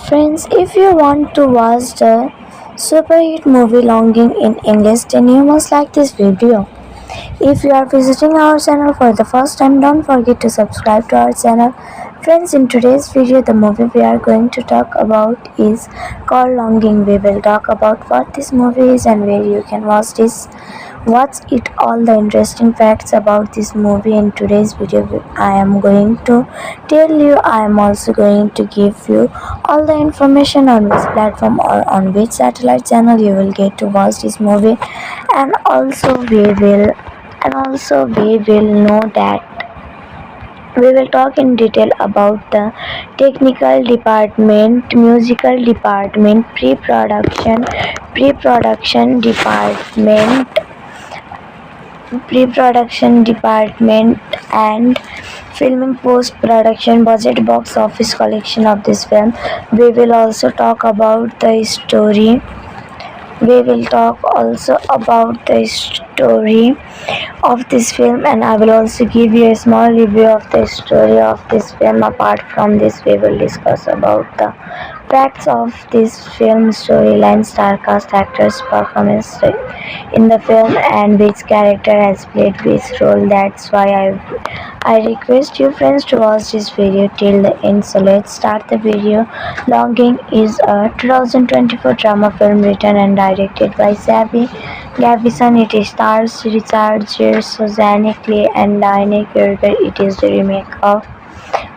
Friends, if you want to watch the super hit movie Longing in English, then you must like this video. If you are visiting our channel for the first time, don't forget to subscribe to our channel. Friends, in today's video, the movie we are going to talk about is called Longing. We will talk about what this movie is and where you can watch this. Watch it, all the interesting facts about this movie. In today's video, I am going to tell you. I am also going to give you all the information on which platform or on which satellite channel you will get to watch this movie, and also we will know that we will talk in detail about the technical department, musical department, pre-production department and filming, post-production, budget, box office collection of this film. We will also talk about the story. We will talk also about the story of this film, and I will also give you a small review of the story of this film. Apart from this, we will discuss about the facts of this film, storyline, star cast, actors' performance in the film, and which character has played which role. That's why I request you friends to watch this video till the end. So let's start the video. Longing is a 2024 drama film written and directed by Xavier Gavison. It stars Richard Gere, Suzanne Clément, and Diane. It is the remake of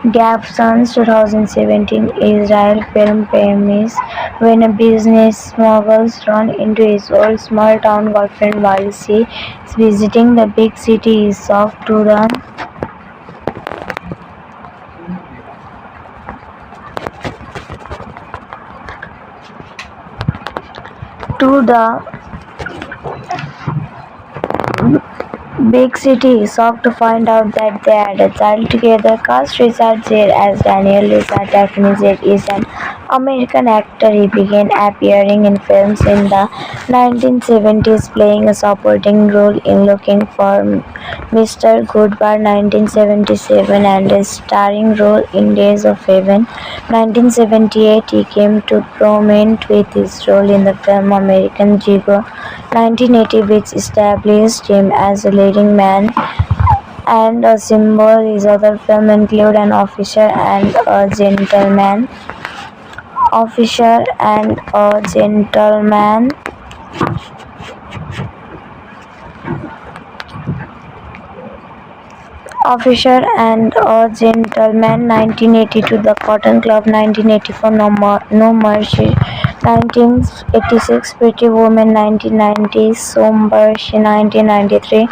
Gavson's 2017 Israel film premise when a business moguls run into his old small town girlfriend while she is visiting the big city. He is off to the big city is shocked to find out that they had a child together. Cast Richard Gere as Daniel. Richard Daphne Gere is an American actor. He began appearing in films in the 1970s, playing a supporting role in Looking for Mr. Goodbar 1977 and a starring role in Days of Heaven 1978. He came to prominence with his role in the film American Gigolo 1980, which established him as a leading man and a symbol. His other films include An Officer and a Gentleman, Officer and a Gentleman, Officer and a Gentleman 1982, The Cotton Club 1984, No Mercy 1986, Pretty Woman 1990, Sombershi 1993,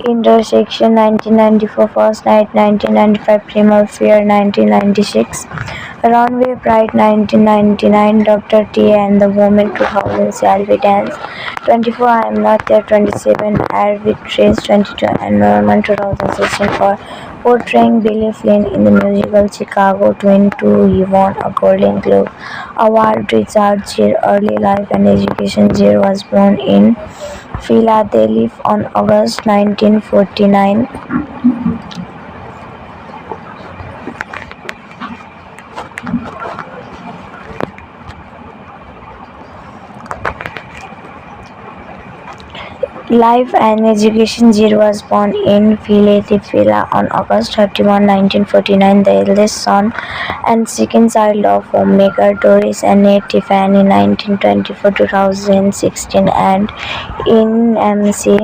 Intersection 1994, First Night 1995, Primal Fear 1996, Runway Pride 1999, Dr. T and the Woman 2000, Shall We Dance 24, I Am Not There 27, Arbitrage 22, and Norman 2016 for portraying Billy Flynn in the musical Chicago 22. He won a Golden Globe Award. Richard Gere early life and education. Gere was born in Philadelphia on August 1949. Life and education. Gere was born in Philadelphia on August 31, 1949, the eldest son and second child of homemaker Doris and Nate Tiffany 1924-2016, and in MC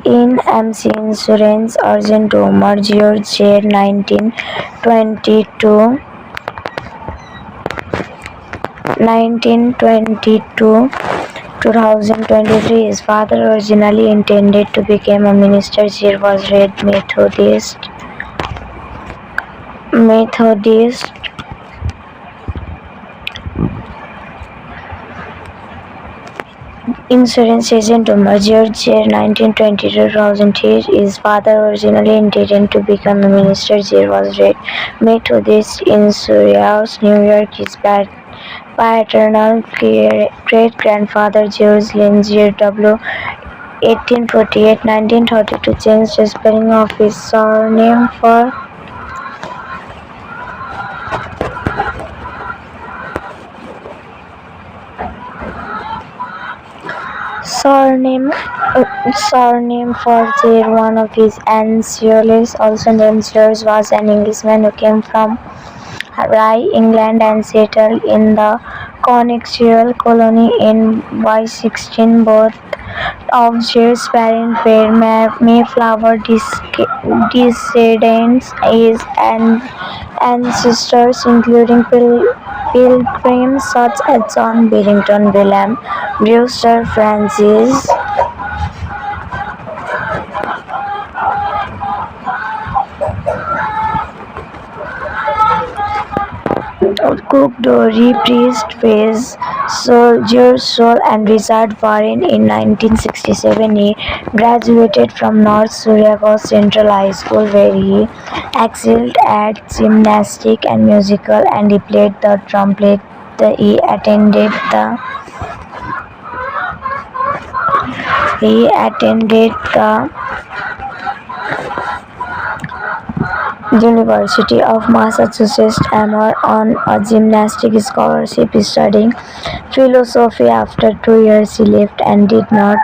Insurance Agent Omar George Gere 1922-2023. His father originally intended to become a minister. Gere was raised Methodist insurance agent Omar George Gere 1922-2003. His father originally intended to become a minister. Gere was raised Methodist in Syracuse, New York. His paternal great-grandfather George Lynn Gere W. 1848-1932 changed the spelling of his surname for Surname for Gere, one of his ancestors, also named Gere, was an Englishman who came from Rye, England and settled in the Connecticut colony in Y16. Both of Gere's parents were Mayflower descendants. His ancestors including pilgrims such as John Barrington, William Brewster, Francis Cook, Dory Priest, Faze, Soldier Soul, and Richard Warren. In 1967, he graduated from North Syracuse Central High School, where he excelled at gymnastics and musical, and he played the trumpet. He attended the University of Massachusetts Amherst on a gymnastics scholarship, studying philosophy. After 2 years, he left and did not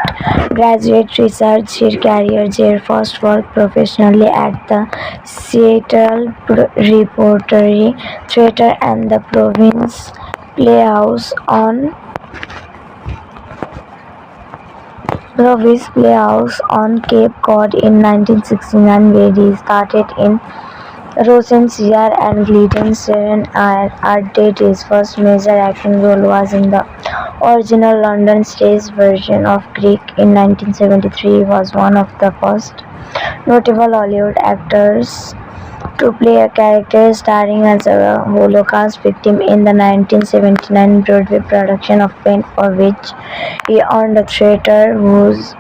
graduate research his career. Gere first worked professionally at the Seattle Repertory Theatre and the Province Playhouse on Cape Cod in 1969, where he started in Rosencrantz and Guildenstern Art Date. His first major acting role was in the original London stage version of Greek in 1973. He was one of the first notable Hollywood actors to play a character starring as a Holocaust victim in the 1979 Broadway production of Pain, for which he earned a Theatre World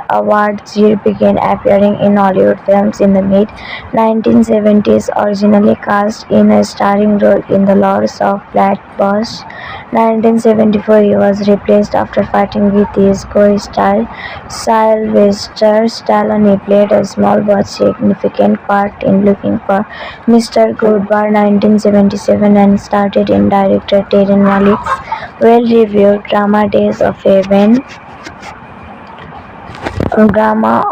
Award. Gere began appearing in Hollywood films in the mid-1970s, originally cast in a starring role in The Lords of Flatbush. 1974, he was replaced after fighting with his co-star Sylvester Stallone. He played a small but significant part in Looking for Mr. Goodbar 1977 and started in director Terren Malick's well-reviewed drama Days of Heaven. Drama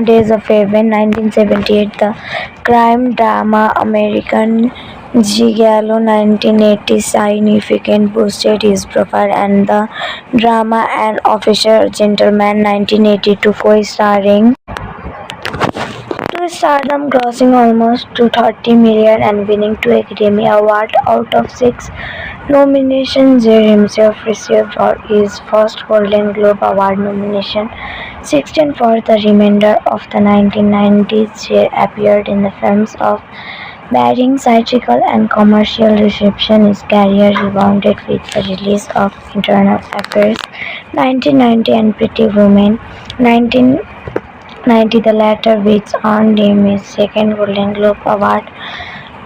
Days of Heaven 1978, the crime drama American Gigolo 1980 significantly boosted his profile, and the drama An Officer Gentleman 1982 co-starring to stardom, grossing almost $230 million and winning 2 Academy Awards out of 6 nominations. Gere himself received his first Golden Globe Award nomination, 16 for the remainder of the 1990s. Gere appeared in the films of varying satirical and commercial reception. His career rebounded with the release of Internal Affairs 1990 and Pretty Woman 1990, the latter which earned him his second Golden Globe Award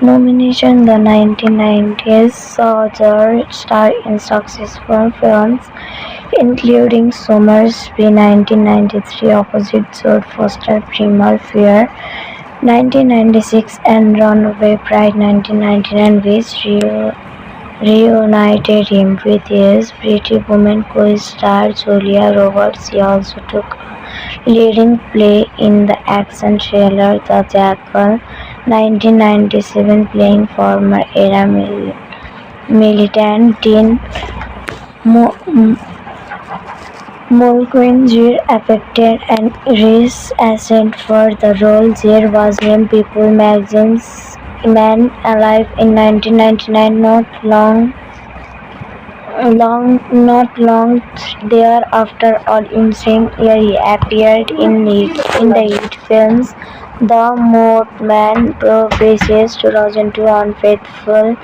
nomination. The 1990s saw Gere star in successful films including Somersby 1993 opposite Jodie Foster, Primal Fear 1996 and Runaway Bride 1999, which reunited him with his Pretty Woman co-star Julia Roberts. He also took a leading play in the action thriller The Jackal 1997, playing former era militant Dean Mulqueen. Gere affected an Irish accent for the role. Gere was named People magazine's Man Alive in 1999. Not long thereafter, or in same year, he appeared in the hit films The Mothman Prophecies 2002, Unfaithful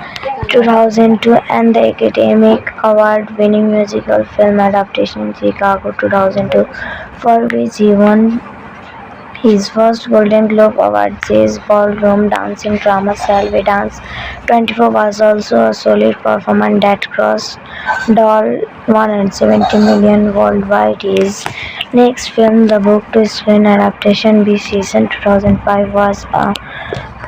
2002, and the Academy Award-winning musical film adaptation Chicago 2002, for which he won his first Golden Globe Award. Jazz ballroom dancing drama Salve Dance 24 was also a solid performance that crossed $170 million worldwide. His next film, the book-to-screen adaptation Be Season 2005, was a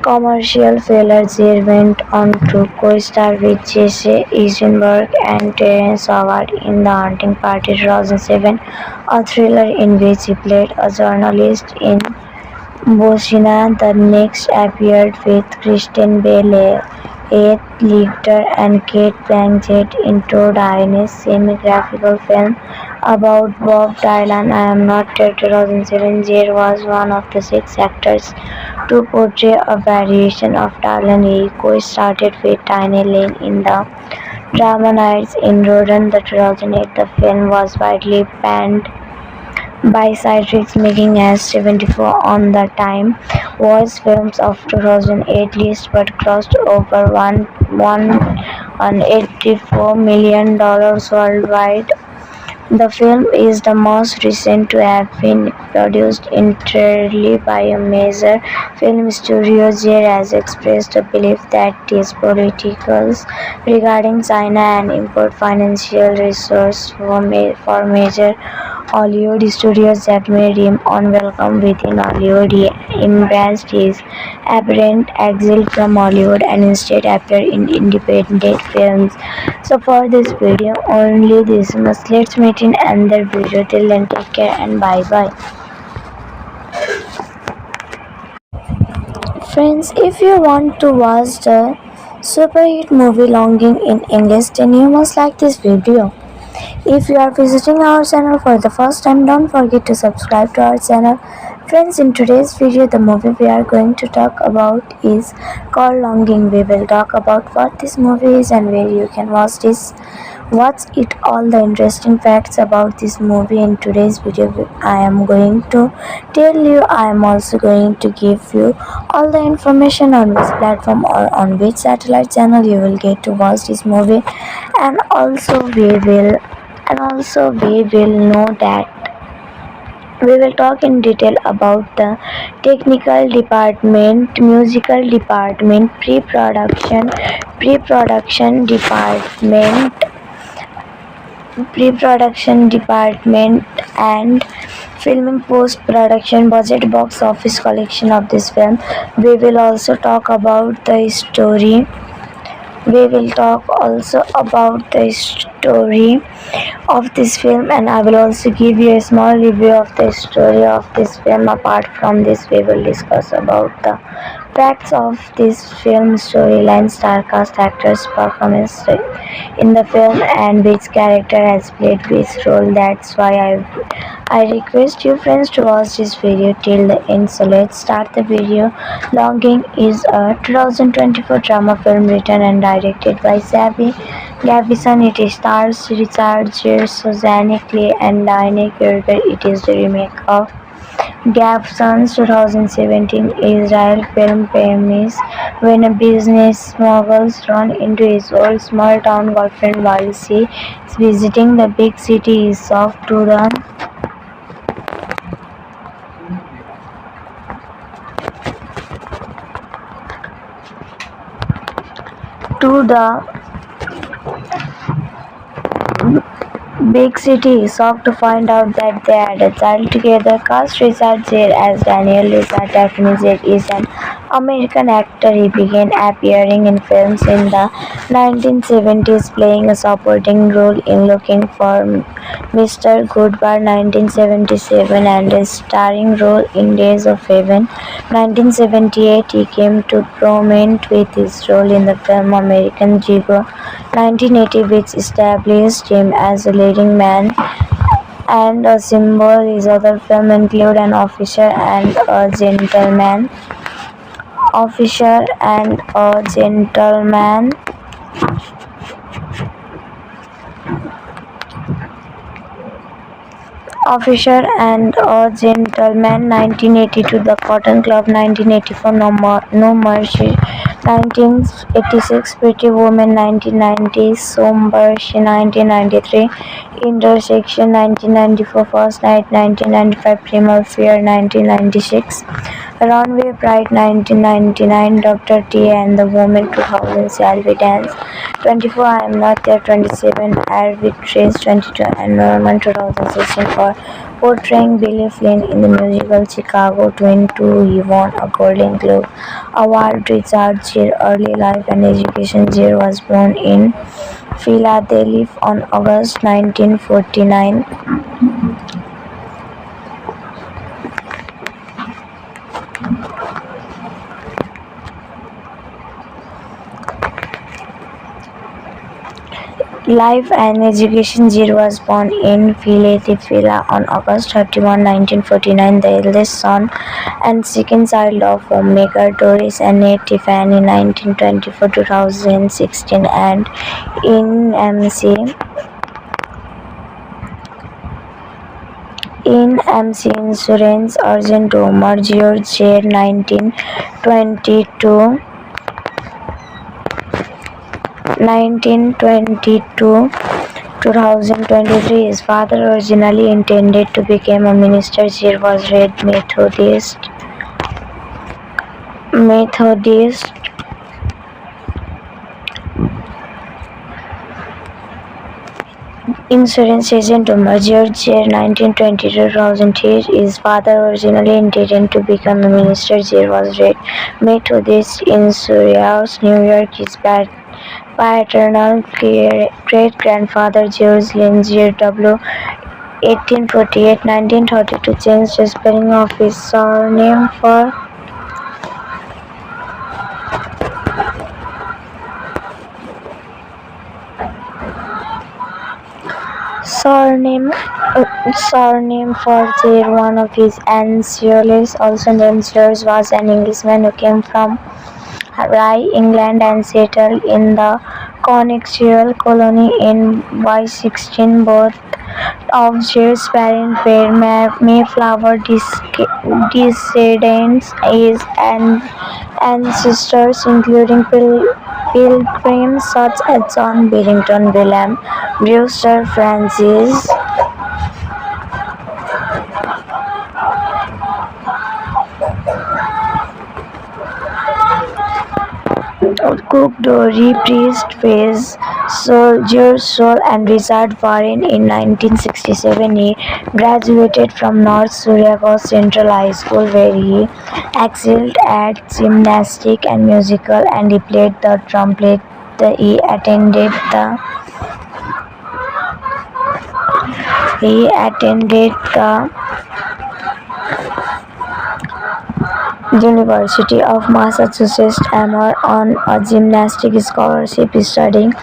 commercial failure, Gere went on to co-star with Jesse Eisenberg and Terrence Howard in The Hunting Party 2007, a thriller in which he played a journalist in Bosnia. The next appeared with Kristen Bell, Heath Ledger and Kate Blanchett in Diane's semi-graphical film about Bob Dylan, I Am Not Dead 2007. Gere was one of the 6 actors to portray a variation of Dylan. He co-starred with Diane Lane in the drama Nights in Rodin. The 2008 the film was widely panned by critics, making as 74 on the Time Worst Films of 2008 list, but grossed over $184 million worldwide. The film is the most recent to have been produced entirely by a major film studio. Gere has expressed a belief that these politicals regarding China and import financial resources for major Hollywood studios that made him unwelcome within Hollywood. He embraced his apparent exile from Hollywood and instead appeared in independent films. So for this video only this much. Let's meet in another video. Till then, take care and bye bye. Friends, if you want to watch the super hit movie Longing in English, then you must like this video. If you are visiting our channel for the first time, don't forget to subscribe to our channel. Friends, in today's video, the movie we are going to talk about is called Longing. We will talk about what this movie is and where you can watch this. What's it all the interesting facts about this movie. In today's video I am going to tell you. I am also going to give you all the information on which platform or on which satellite channel you will get to watch this movie, and also we will know that we will talk in detail about the technical department, musical department, pre-production department and filming, post-production, budget, box office collection of this film. We will also talk about the story. We will talk also about the story of this film, and I will also give you a small review of the story of this film. Apart from this, we will discuss about the facts of this film, storyline, star cast, actors' performance in the film, and which character has played which role. That's why I request you friends to watch this video till the end. So let's start the video. Longing is a 2024 drama film written and directed by Xavier Gavison. It stars Richard Gere, Suzanne Clément and Diane. It is the remake of Gavson's 2017 Israel film premise when a business smuggles run into his old small town girlfriend while she is visiting the big city. Is off to the big city, shocked to find out that they had a child together. Cast Richard Gere as Daniel. Richard Daphne Gere is an American actor. He began appearing in films in the 1970s, playing a supporting role in Looking for Mr. Goodbar 1977 and a starring role in Days of Heaven 1978. He came to prominence with his role in the film American Gigolo 1980, which established him as a leading man and a symbol. His other films include An Officer and a Gentleman, Officer and a Gentleman, Officer and a Gentleman 1982, The Cotton Club 1984, No Mercy 1986, Pretty Woman 1990, Sombershi 1993, Intersection 1994, First Night 1995, Primal Fear 1996, Runway Pride 1999, Dr. T and the Woman 2000, Shall We Dance 24, I Am Not There 27, Air with Trace 22, and Norman 2016 for portraying Billy Flynn in the musical Chicago 22. He won a Golden Globe Award. Richard Gere early life and education. Gere was born in Philadelphia on August 1949. Life and education. Gere was born in Philadelphia on August 31, 1949, the eldest son and second child of homemaker Doris and Nate Tiffany, 1924-2016, and in MC Insurance Agent Omar George Gere, 1922-2023. His father originally intended to become a minister. Gere was raised Methodist insurance agent Omar George Gere, 1922-2003. His father originally intended to become a minister. Gere was raised Methodist in Syracuse, New York. His paternal great-grandfather George Lynn Gere W. 1848-1932 changed the spelling of his surname for Gere. One of his ancestors, also named George, was an Englishman who came from Rye, England, and settled in the Connecticut colony in Y16. Both of Gere's parents were Mayflower descendants. His ancestors including pilgrims such as John Billington, William Brewster, Francis Cook, Dory Priest, Faze, George Soule, and Richard Warren. In 1967, he graduated from North Syracuse Central High School, where he excelled at gymnastics and musical, and he played the trumpet. He attended the University of Massachusetts Amherst on a gymnastics scholarship, studying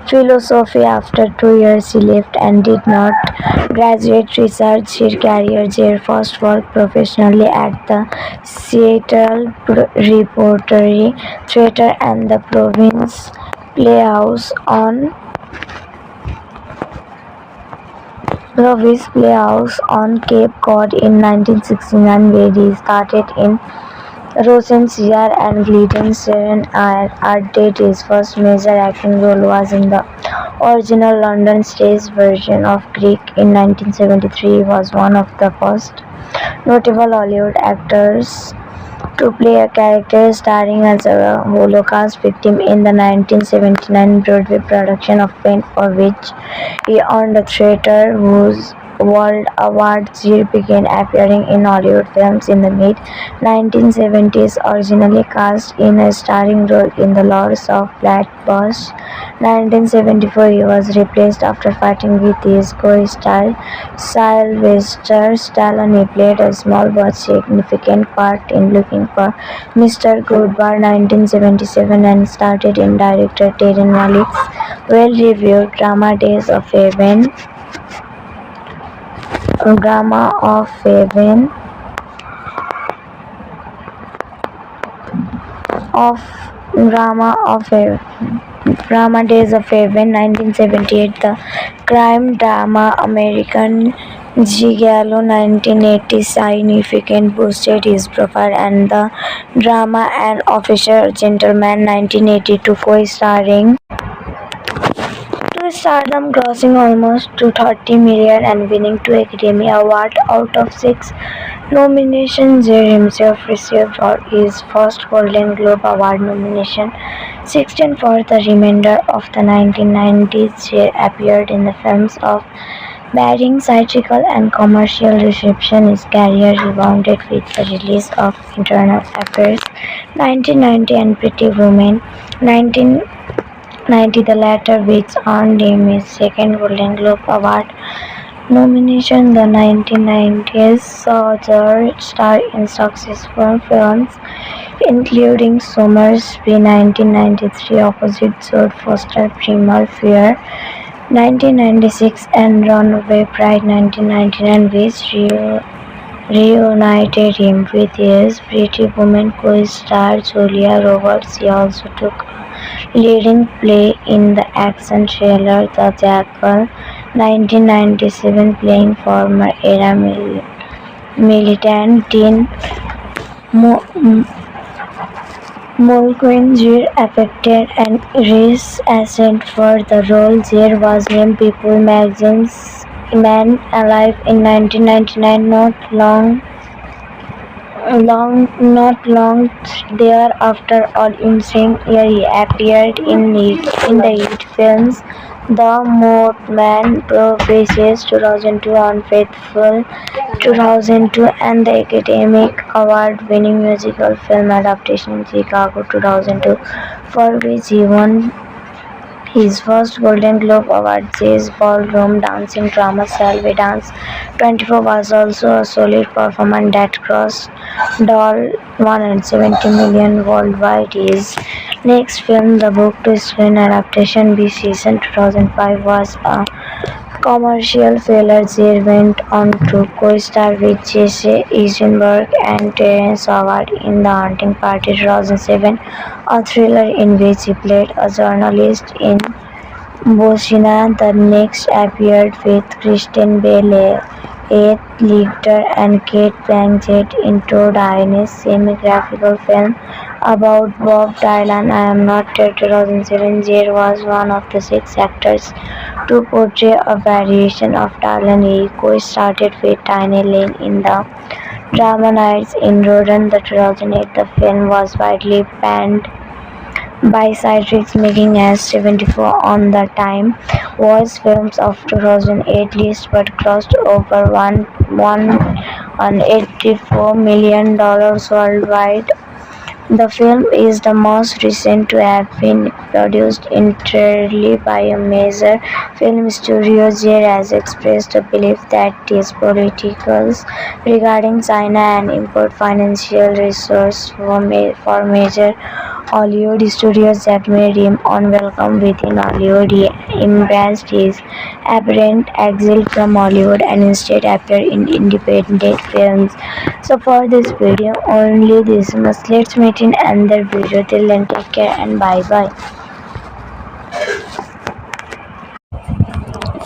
philosophy. After 2 years, he left and did not graduate. Richard Gere's career. Gere first worked professionally at the Seattle Repertory Theatre and the Province Playhouse on Cape Cod in 1969, where he started in Rosencrantz and Glidden. Sharon added his first major acting role was in the original London stage version of Greek in 1973. He was one of the first notable Hollywood actors to play a character starring as a Holocaust victim in the 1979 Broadway production of Paint, for which he earned a Theatre World Award. Gere began appearing in Hollywood films in the mid-1970s, originally cast in a starring role in The Lords of Flatbush. 1974, he was replaced after fighting with his co-star Sylvester Stallone. He played a small but significant part in Looking for Mr. Goodbar, 1977, and started in director Terrence Malick's well-reviewed drama Days of Heaven. Drama Days of Heaven, 1978, the crime drama American Gigolo, 1980, significant boosted his profile, and the drama An Officer Gentleman, 1982, co-starring to stardom, grossing almost to $30 million and winning 2 Academy Awards out of 6 nominations. Gere himself received his first Golden Globe Award nomination, 16. For the remainder of the 1990s, Gere appeared in the films of Barring satirical and commercial reception, his career rebounded with the release of Internal Affairs 1990 and Pretty Woman 1990, the latter which earned him his second Golden Globe Award nomination. The 1990s saw Gere star in successful films including Somersby 1993 opposite Jodie Foster, Primal Fear 1996 and Runaway Bride 1999, which reunited him with his Pretty Woman co-star Julia Roberts. He also took a leading play in the action thriller The Jackal 1997, playing former era militant Dean Mulqueen. Gere accepted an Irish accent for the role. Gere was named People magazine's Man Alive in 1999. Not long thereafter, or in same year, he appeared in the hit films The Mothman Prophecies 2002, Unfaithful 2002, and the Academy Award-winning musical film adaptation Chicago 2002, for which he won his first Golden Globe Award. Jazz ballroom dancing drama Salve Dance 24 was also a solid performance that crossed $170 million worldwide. His next film, the book-to-screen adaptation Bee Season 2005, was a commercial failure. Jere went on to co-star with Jesse Eisenberg and Terrence Howard in The Hunting Party 2007, a thriller in which he played a journalist in Bosnia. The next appeared with Kristen Bell, Heath Ledger and Kate Blanchett in Todd Haynes' semi-graphical film about Bob Dylan, I Am Not Dead 2007. Jere was one of the 6 actors to portray a variation of Dylan. He co-starred with Tiny Lane in the drama Nights in Rodin 2008. The film was widely panned by critics, making as 74 on the Time Worst Films of 2008 list, but crossed over $184 million worldwide. The film is the most recent to have been produced entirely by a major film studio. Jere has expressed a belief that his politicals regarding China and import financial resources for major Hollywood studios that made him unwelcome within Hollywood. He embraced his apparent exile from Hollywood and instead appeared in independent films. So for this video, only this much. Let's meet in another video. Till then, take care and bye bye.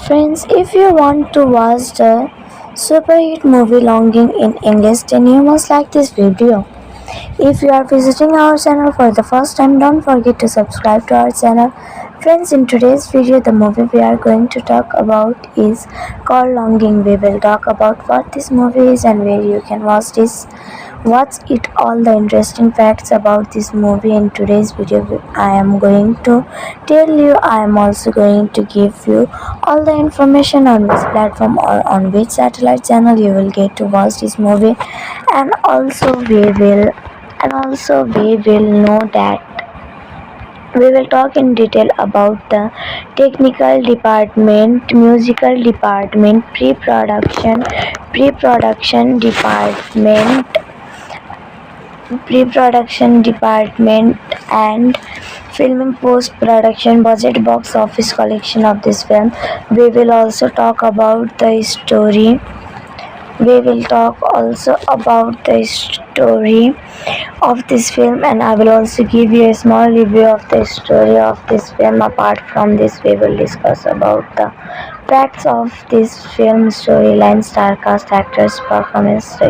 Friends, if you want to watch the super hit movie Longing in English, then you must like this video. If you are visiting our channel for the first time, don't forget to subscribe to our channel. Friends, in today's video, the movie we are going to talk about is called Longing. We will talk about what this movie is and where you can watch this. What's it, all the interesting facts about this movie. In today's video, I am going to tell you. I am also going to give you all the information on which platform or on which satellite channel you will get to watch this movie, and also we will know that we will talk in detail about the technical department, musical department, pre-production department and filming, post-production, budget, box office collection of this film. We will also talk about the story. We will talk also about the story of this film, and I will also give you a small review of the story of this film. Apart from this, we will discuss about the facts of this film, storyline, star cast, actors' performance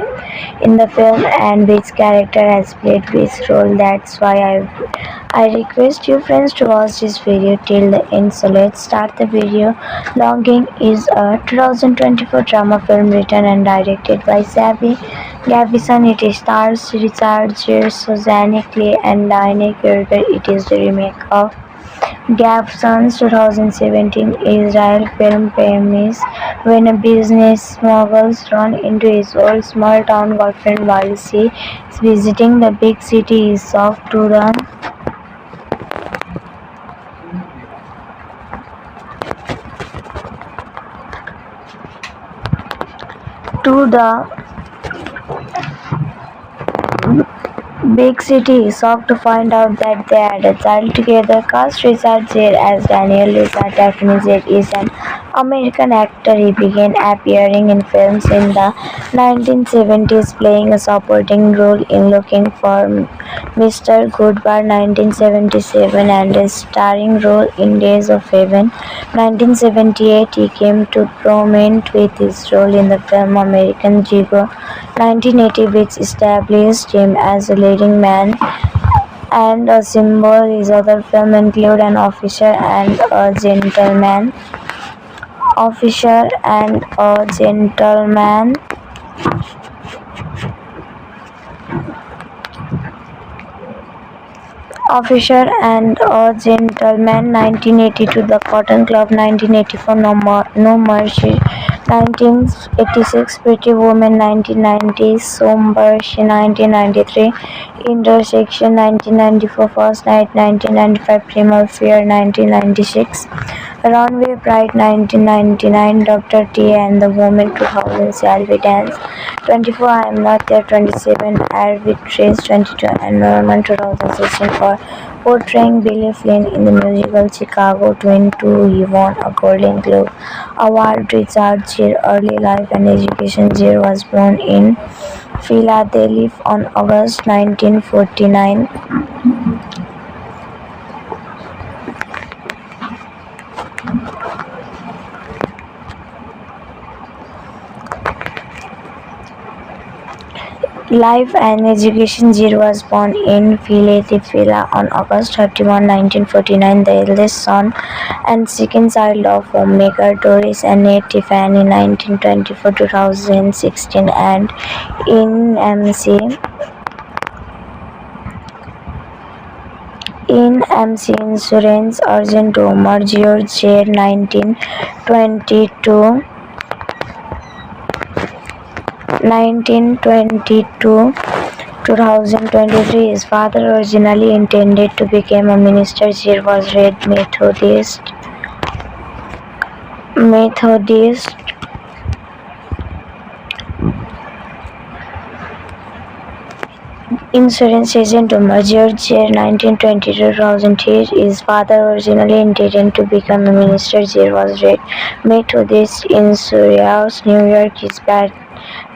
in the film, and which character has played which role. That's why I request you friends to watch this video till the end. So let's start the video. Longing is a 2024 drama film written and directed by Xavier Gavison. It stars Richard Gere, Suzanne Clément and Diane. It is the remake of Gafson's 2017 Israel film premise when a business smuggles run into his old small town girlfriend while she is visiting the big city is off to the big city is shocked to find out that they had a child together. Cast Richard Gere as Daniel. Richard Daphne Gere is an American actor. He began appearing in films in the 1970s, playing a supporting role in Looking for Mr. Goodbar 1977 and a starring role in Days of Heaven 1978. He came to prominence with his role in the film American Gigolo 1980, which established him as a leading man and a symbol. His other films include An Officer and a Gentleman, Officer and a Gentleman, Officer and a Gentleman 1982, The Cotton Club 1984, No Mercy 1986, Pretty Woman 1990, Sombershi 1993, Intersection 1994, First Night 1995, Primal Fear 1996, Runway Pride 1999, Dr. T and the Woman 2000, Shall We Dance 24, I Am Not There 27, Arbitrage 22, and Norman 2016 for portraying Billy Flynn in the musical Chicago Twin 2. He won a Golden Globe Award. Richard Gere early life and education. Gere was born in Philadelphia on August 1949. Life and education. Gere was born in Philadelphia on August 31, 1949, the eldest son and second child of homemaker Doris and Nate Tiffany 1924-2016, and in MC Insurance Agent Omar George Gere 1922-2023. His father originally intended to become a minister. Gere was raised Methodist insurance agent Omar George Gere 1922-2003. His father originally intended to become a minister. Gere was raised Methodist in Syracuse, New York. His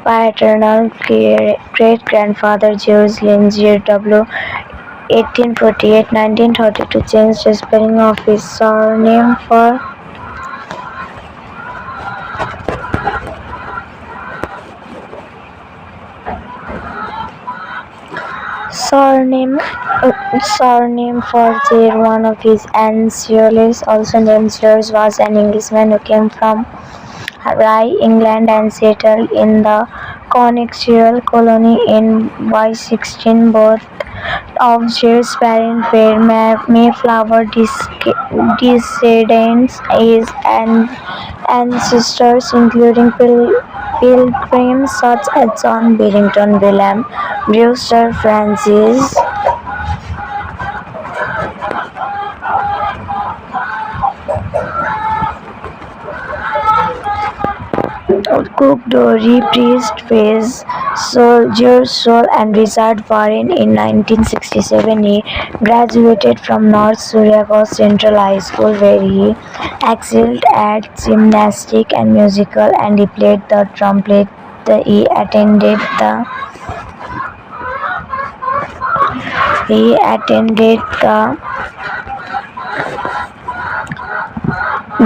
paternal great-grandfather George Lynn Gere W. 1848-1932 changed the spelling of his surname for Gere. One of his ancestors, also named George, was an Englishman who came from Rye, England, and settled in the Connecticut colony in Y16. Both of Gere's parents were Mayflower descendants. His ancestors including pilgrims such as John Billington, William Brewster, Francis Cook, Dory Priest, Faze, Soldier Soul, and Richard Warren. In 1967, he graduated from North Syracuse Central High School, where he excelled at gymnastics and musical, and he played the trumpet. He attended the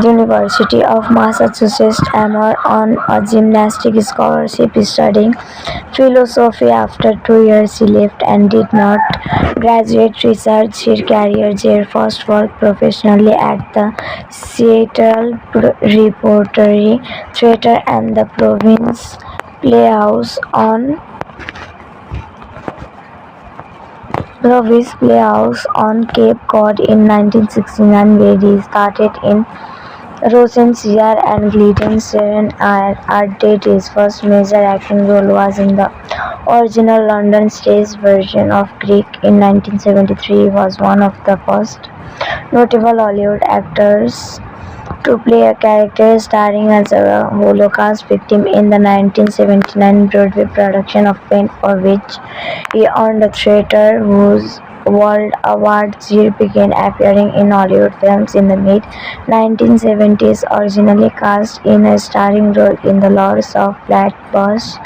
University of Massachusetts Amherst on a gymnastics scholarship, studying philosophy. After 2 years, he left and did not graduate. Richard Gere's career. Gere first worked professionally at the Seattle Repertory Theater and the Province Playhouse on The Wiz Playhouse on Cape Cod in 1969, where he started in Rosencrantz and Guildenstern art did. His first major acting role was in the original London stage version of Greek in 1973. He was one of the first notable Hollywood actors to play a character starring as a Holocaust victim in the 1979 Broadway production of Pain, for which he earned a Theatre World Award. Gere began appearing in Hollywood films in the mid-1970s, originally cast in a starring role in The Lords of Flatbush.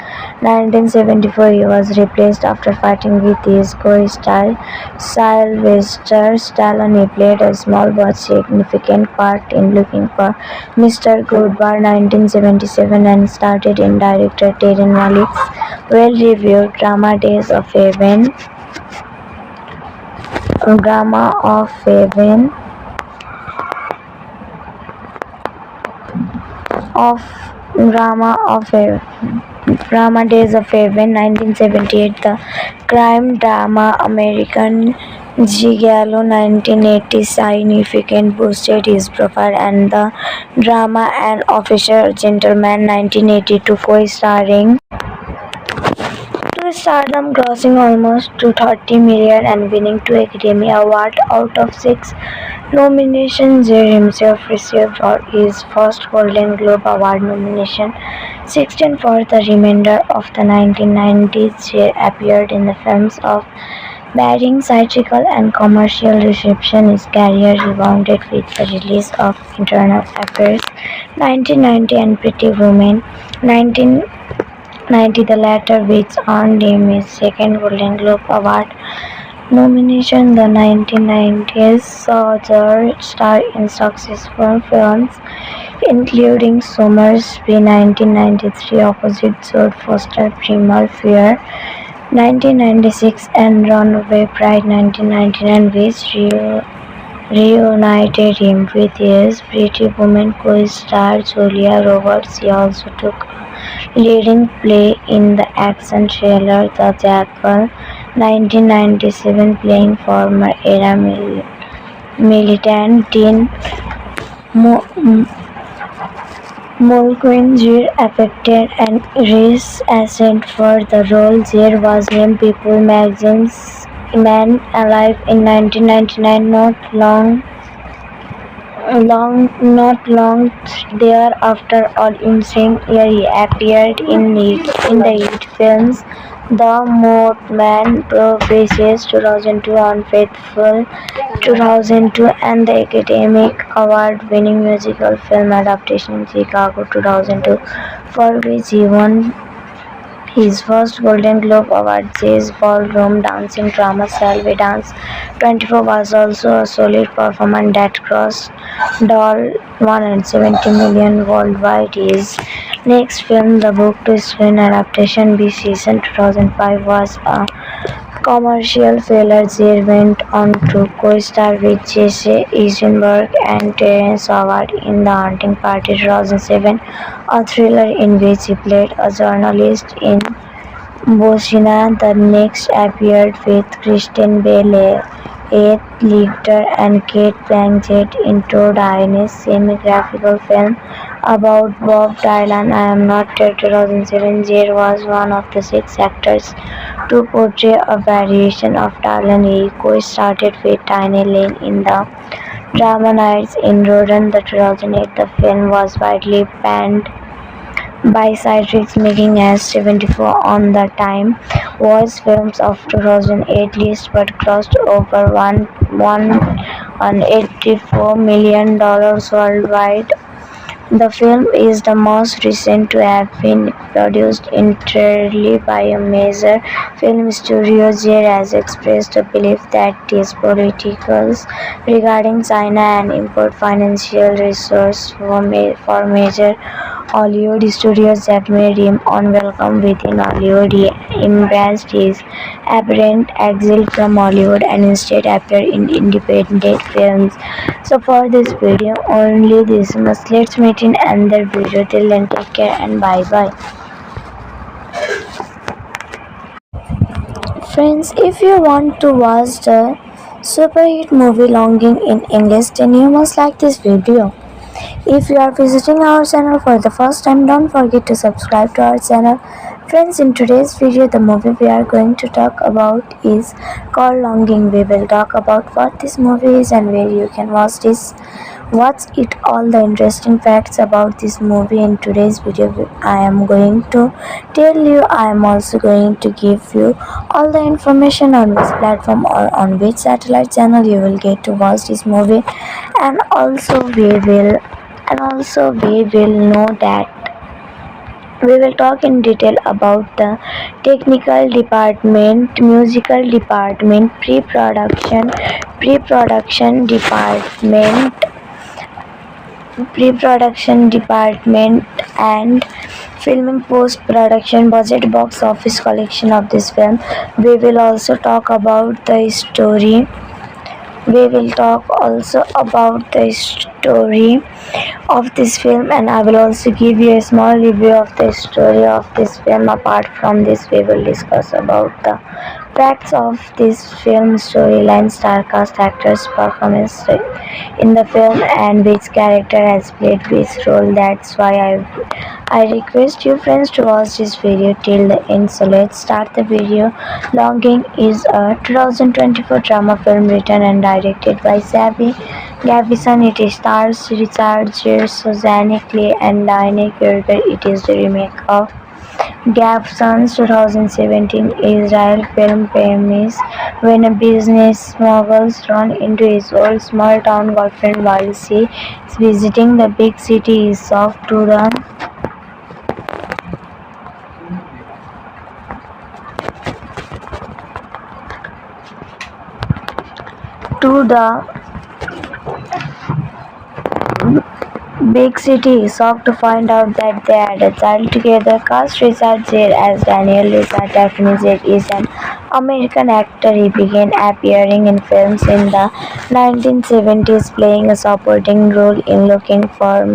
1974, he was replaced after fighting with his co-star Sylvester Stallone. He played a small but significant part in Looking for Mr. Goodbar 1977 and started in director Terren Malick's well-reviewed drama Days of Heaven. Drama of Heaven of Drama Days of Heaven 1978, the crime drama American Gigolo 1980 significantly boosted his profile, and the drama An Officer Gentleman 1982 co-starring to stardom, grossing almost to 30 million and winning 2 Academy Awards out of 6 nominations. Gere himself received his first Golden Globe Award nomination, 16 for the remainder of the 1990s. Gere appeared in the films of varying satirical and commercial reception. His career rebounded with the release of Internal Affairs 1990 and Pretty Woman 1990, the latter which earned him his second Golden Globe Award nomination. The 1990s saw Gere star in successful films including Somersby 1993 opposite Jodie Foster, Primal Fear 1996 and Runaway Bride 1999, which reunited him with his Pretty Woman co-star Julia Roberts. He also took a leading play in the action thriller The Jackal 1997, playing former era militant Dean Mulqueen. Gere affected an Irish accent for the role. Gere was named People magazine's Man Alive in 1999. Not long thereafter, or in same year, he appeared in the hit films The Mothman Prophecies 2002, Unfaithful 2002, and the Academy Award-winning musical film adaptation Chicago 2002, for which he won his first Golden Globe Award. Jazz ballroom dancing drama Salve Dance 24 was also a solid performance that crossed $170 million worldwide. His next film, the book-to-screen adaptation Be Season 2005, was a commercial failure. Gere went on to co-star with Jesse Eisenberg and Terrence Howard in The Hunting Party 2007, a thriller in which he played a journalist in Bosnia. The next appeared with Kristen Bell, Heath Ledger and Kate Blanchett in Todd Haynes' semi-graphical film about Bob Dylan, I Am Not Dead 2007. Gere was one of the 6 actors to portray a variation of Dylan. He co-starred with Tiny Lane in the drama Nights in Rodin 2008. The film was widely panned by critics, making as 74 on the Time Worst Films of 2008 list, but grossed over $184 million worldwide. The film is the most recent to have been produced entirely by a major film studio. Gere has expressed a belief that his politicals regarding China and import financial resources for major Hollywood studios that made him unwelcome within Hollywood. He embraced his apparent exile from Hollywood and instead appeared in independent films. So for this video, only this much. Let's meet in another video. Till then, take care and bye bye. Friends, if you want to watch the super hit movie Longing in English, then you must like this video. If you are visiting our channel for the first time, don't forget to subscribe to our channel. Friends, in today's video, the movie we are going to talk about is called Longing. We will talk about what this movie is and where you can watch this. What's it all the interesting facts about this movie in today's video I am going to tell you. I am also going to give you all the information on which platform or on which satellite channel you will get to watch this movie, and also we will know that we will talk in detail about the technical department, musical department, pre-production department and filming, post-production, budget, box office collection of this film. We will also talk about the story. We will talk also about the story of this film, and I will also give you a small review of the story of this film. Apart from this, we will discuss about the facts of this film, storyline, star cast, actors' performance in the film, and which character has played which role. That's why I request you friends to watch this video till the end. So let's start the video. Longing is a 2024 drama film written and directed by Gavison. It stars Richard Gere, Suzanne Clément, and Diane. It is the remake of Gavson's 2017 Israel film premise when a business moguls run into his old small town girlfriend while she is visiting the big city. Is off to the big city is shocked to find out that they had a child together. Cast Richard Gere as Daniel. Richard Daphne Gere is an American actor. He began appearing in films in the 1970s, playing a supporting role in Looking for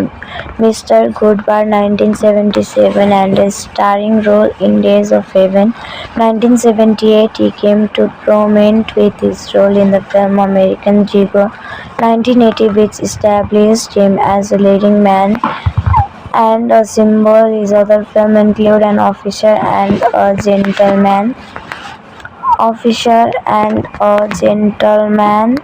Mr. Goodbar 1977 and a starring role in Days of Heaven 1978. He came to prominence with his role in the film American Gigolo 1980, which established him as a leading man and a symbol. His other films include An Officer and a Gentleman, Officer and a Gentleman,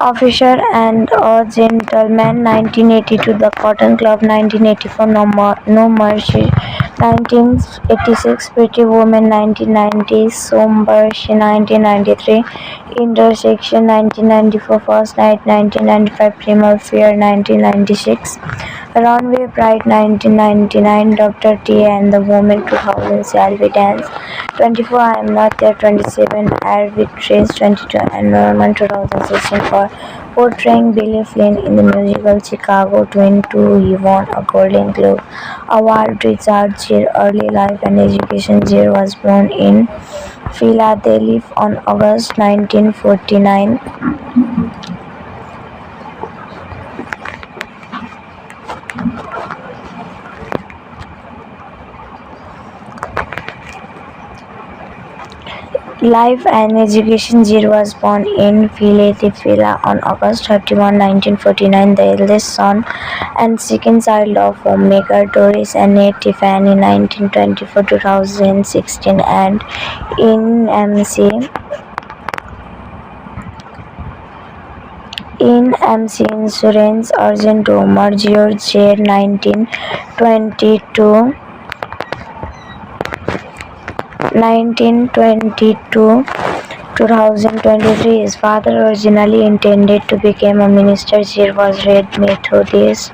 Officer and a Gentleman 1982, The Cotton Club 1984, No Mercy 1986, Pretty Woman 1990, Sombershi 1993, Intersection 1994, First Night 1995, Primal Fear 1996, Runway Pride 1999, Dr. T and the Woman 2000, Shall We Dance 24, I Am Not There 27, Air Victories 22, and Norman 2016 for portraying Billy Flynn in the musical Chicago 22. He won a Golden Globe Award. Richard Gere early life and education. Gere was born in Philadelphia on August 1949. Life and education. Gere was born in Philadelphia on August 31, 1949, the eldest son and second child of homemaker Doris and Nate Tiffany 1924-2016, and in MC Insurance agent Omar George Gere 1922-2023. His father originally intended to become a minister. Gere was raised Methodist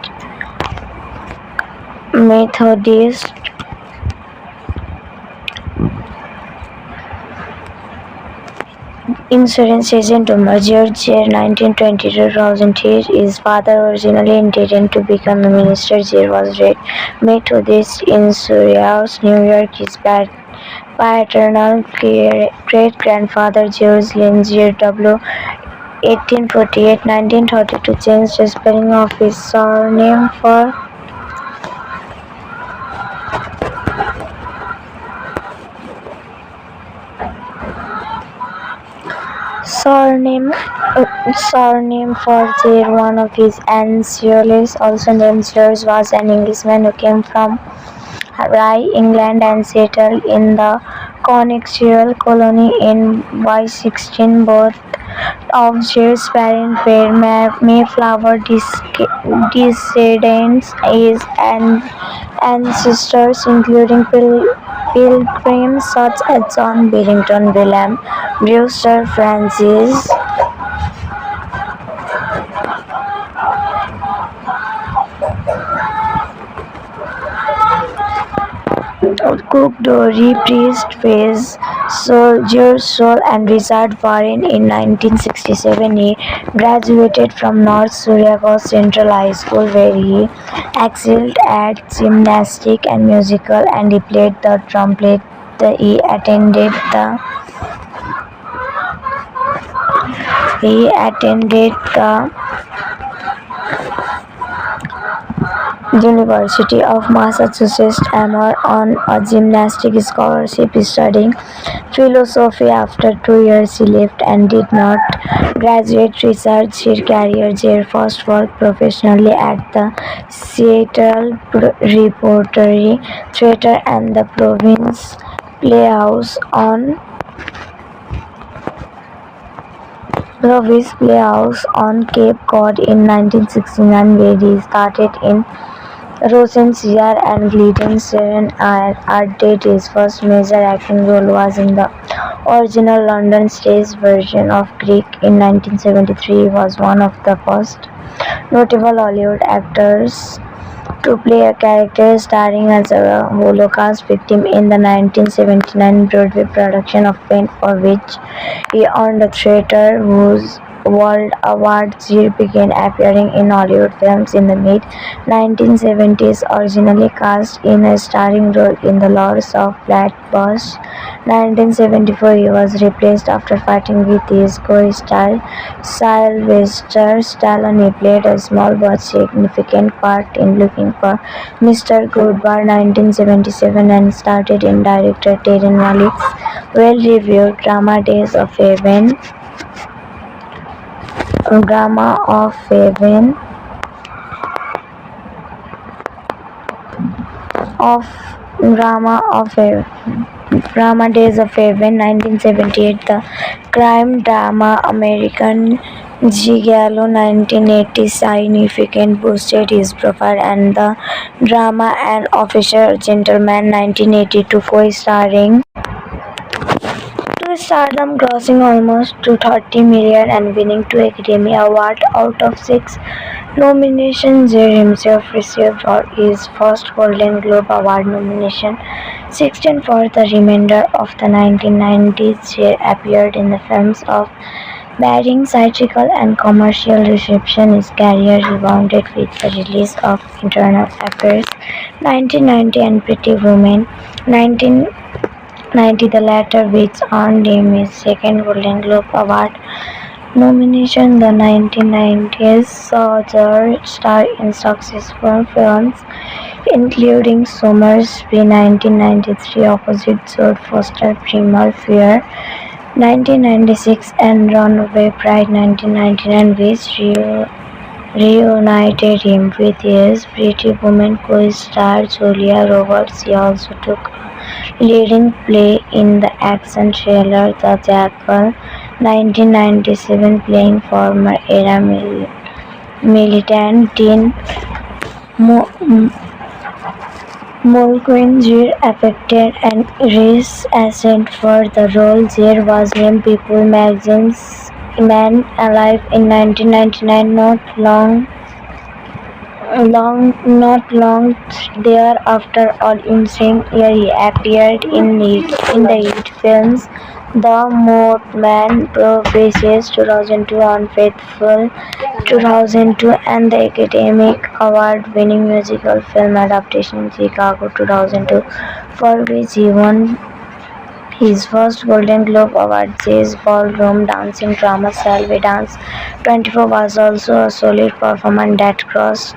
insurance agent Omar George Gere 1922-2003. His father originally intended to become a minister. Gere was raised Methodist in Syracuse, New York. His paternal great-grandfather George Lynn Gere W. 1848-1932 changed the spelling of his surname for Surname for Gere, one of his ancestors, also named Gere, was an Englishman who came from Rye, England and settled in the Connecticut colony in Y16. Both of Gere's parents were Mayflower descendants. His ancestors including pilgrims such as John Barrington, William Brewster, Francis Cook, Dory, Priest, Faze, Soldier, Soul, and Richard Warren. In 1967, he graduated from North Syracuse Central High School, where he excelled at gymnastics and musical, and he played the trumpet. He attended the University of Massachusetts Amherst on a gymnastics scholarship, studying philosophy. After 2 years, he left and did not graduate research his career. Gere first worked professionally at the Seattle Repertory Theatre and the Province Playhouse on Cape Cod in 1969, where he started in Rosencrantz and Guildenstern Art did. His first major acting role was in the original London stage version of Greek in 1973. He was one of the first notable Hollywood actors to play a character starring as a Holocaust victim in the 1979 Broadway production of Pain, for which he earned a Theatre World Award. Gere began appearing in Hollywood films in the mid-1970s, originally cast in a starring role in The Lords of Flatbush. 1974, he was replaced after fighting with his co-star Sylvester Stallone. He played a small but significant part in Looking for Mr. Goodbar 1977 and started in director Terren Malick's well-reviewed drama Days of Heaven. Drama Days of Heaven 1978, the crime drama American Gigolo 1980 significant boosted his profile, and the drama An Officer Gentleman 1982 co-starring to stardom, grossing almost to $30 million and winning 2 Academy Awards out of 6 nominations. Gere himself received his first Golden Globe Award nomination, 16 for the remainder of the 1990s. Gere appeared in the films of varying satirical and commercial reception. His career rebounded with the release of Internal Affairs 1990 and Pretty Woman 1990, the latter which earned him his second Golden Globe Award nomination. The 1990s saw Gere star in successful films including Somersby 1993, opposite Jodie Foster, Primal Fear 1996, and Runaway Bride 1999, which reunited him with his Pretty Woman co-star Julia Roberts. He also took a leading play in the action thriller The Jackal 1997, playing former era militant Dean Mulqueen. Gere affected an Irish accent for the role. Gere was named People magazine's Man Alive in 1999. Not long thereafter, all in same year, he appeared in the hit films The Mothman Prophecies 2002, Unfaithful 2002, and the Academy Award-winning musical film adaptation Chicago 2002, for which he won his first Golden Globe Award. Gere's ballroom dancing drama Salve Dance 24 was also a solid performance that grossed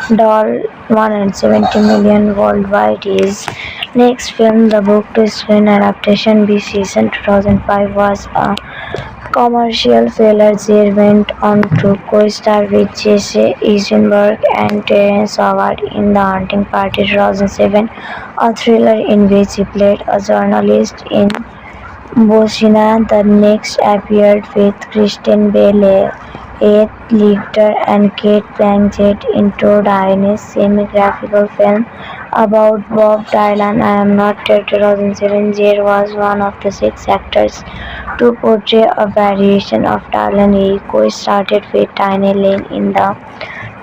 $170 million worldwide. His next film, the book-to-screen adaptation Be Season 2005, was a commercial failure, Gere went on to co-star with Jesse Eisenberg and Terrence Howard in The Hunting Party 2007, a thriller in which he played a journalist in Bosnia. The next appeared with Kristen Bell, Heath Ledger and Kate Blanchett in Todd Haynes' semi-graphical film about Bob Dylan, I Am Not Dead 2007. Gere was one of the 6 actors to portray a variation of Dylan. He co-starred with Diane Lane in the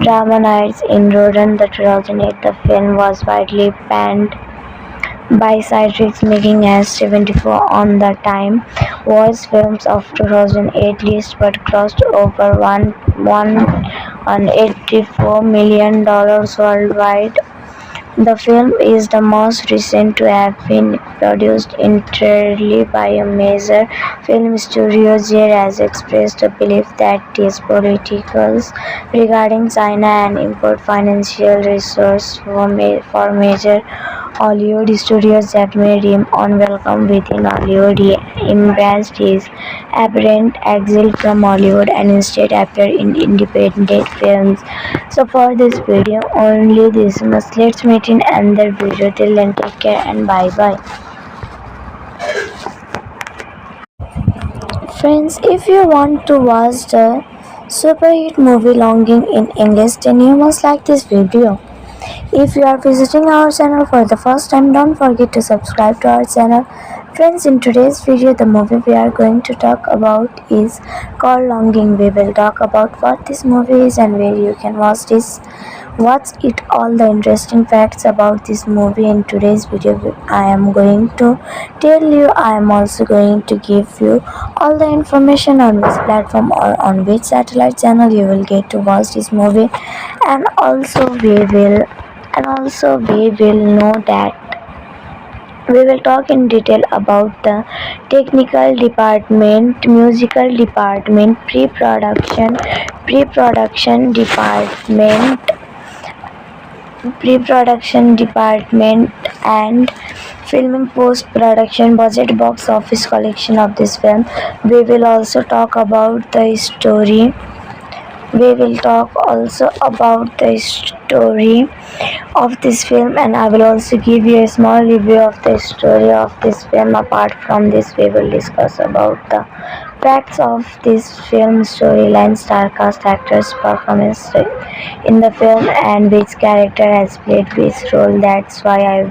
drama Nights in Rodin. The 2008 the film was widely panned by critics, making as 74 on the Time Worst Films of 2008 list, but crossed over $184 million worldwide. The film is the most recent to have been produced entirely by a major film studio. Gere has expressed a belief that these politicals regarding China and import financial resources for major Hollywood studios have made him unwelcome within Hollywood. He embraced his apparent exile from Hollywood and instead appeared in independent films. So for this video only this much. Let's meet in another video. Till then, take care and bye bye. Friends, if you want to watch the super hit movie Longing in English, then you must like this video. If you are visiting our channel for the first time, don't forget to subscribe to our channel. Friends, in today's video, the movie we are going to talk about is called Longing. We will talk about what this movie is and where you can watch this. Watch it, all the interesting facts about this movie. In today's video I am going to tell you. I am also going to give you all the information on which platform or on which satellite channel you will get to watch this movie, and also we will know that we will talk in detail about the technical department, musical department, pre-production department and filming, post-production, budget, box office collection of this film. We will also talk about the story. We will talk also about the story of this film, and I will also give you a small review of the story of this film. Apart from this, we will discuss about the facts of this film, storyline, star cast, actors' performance in the film, and which character has played which role. That's why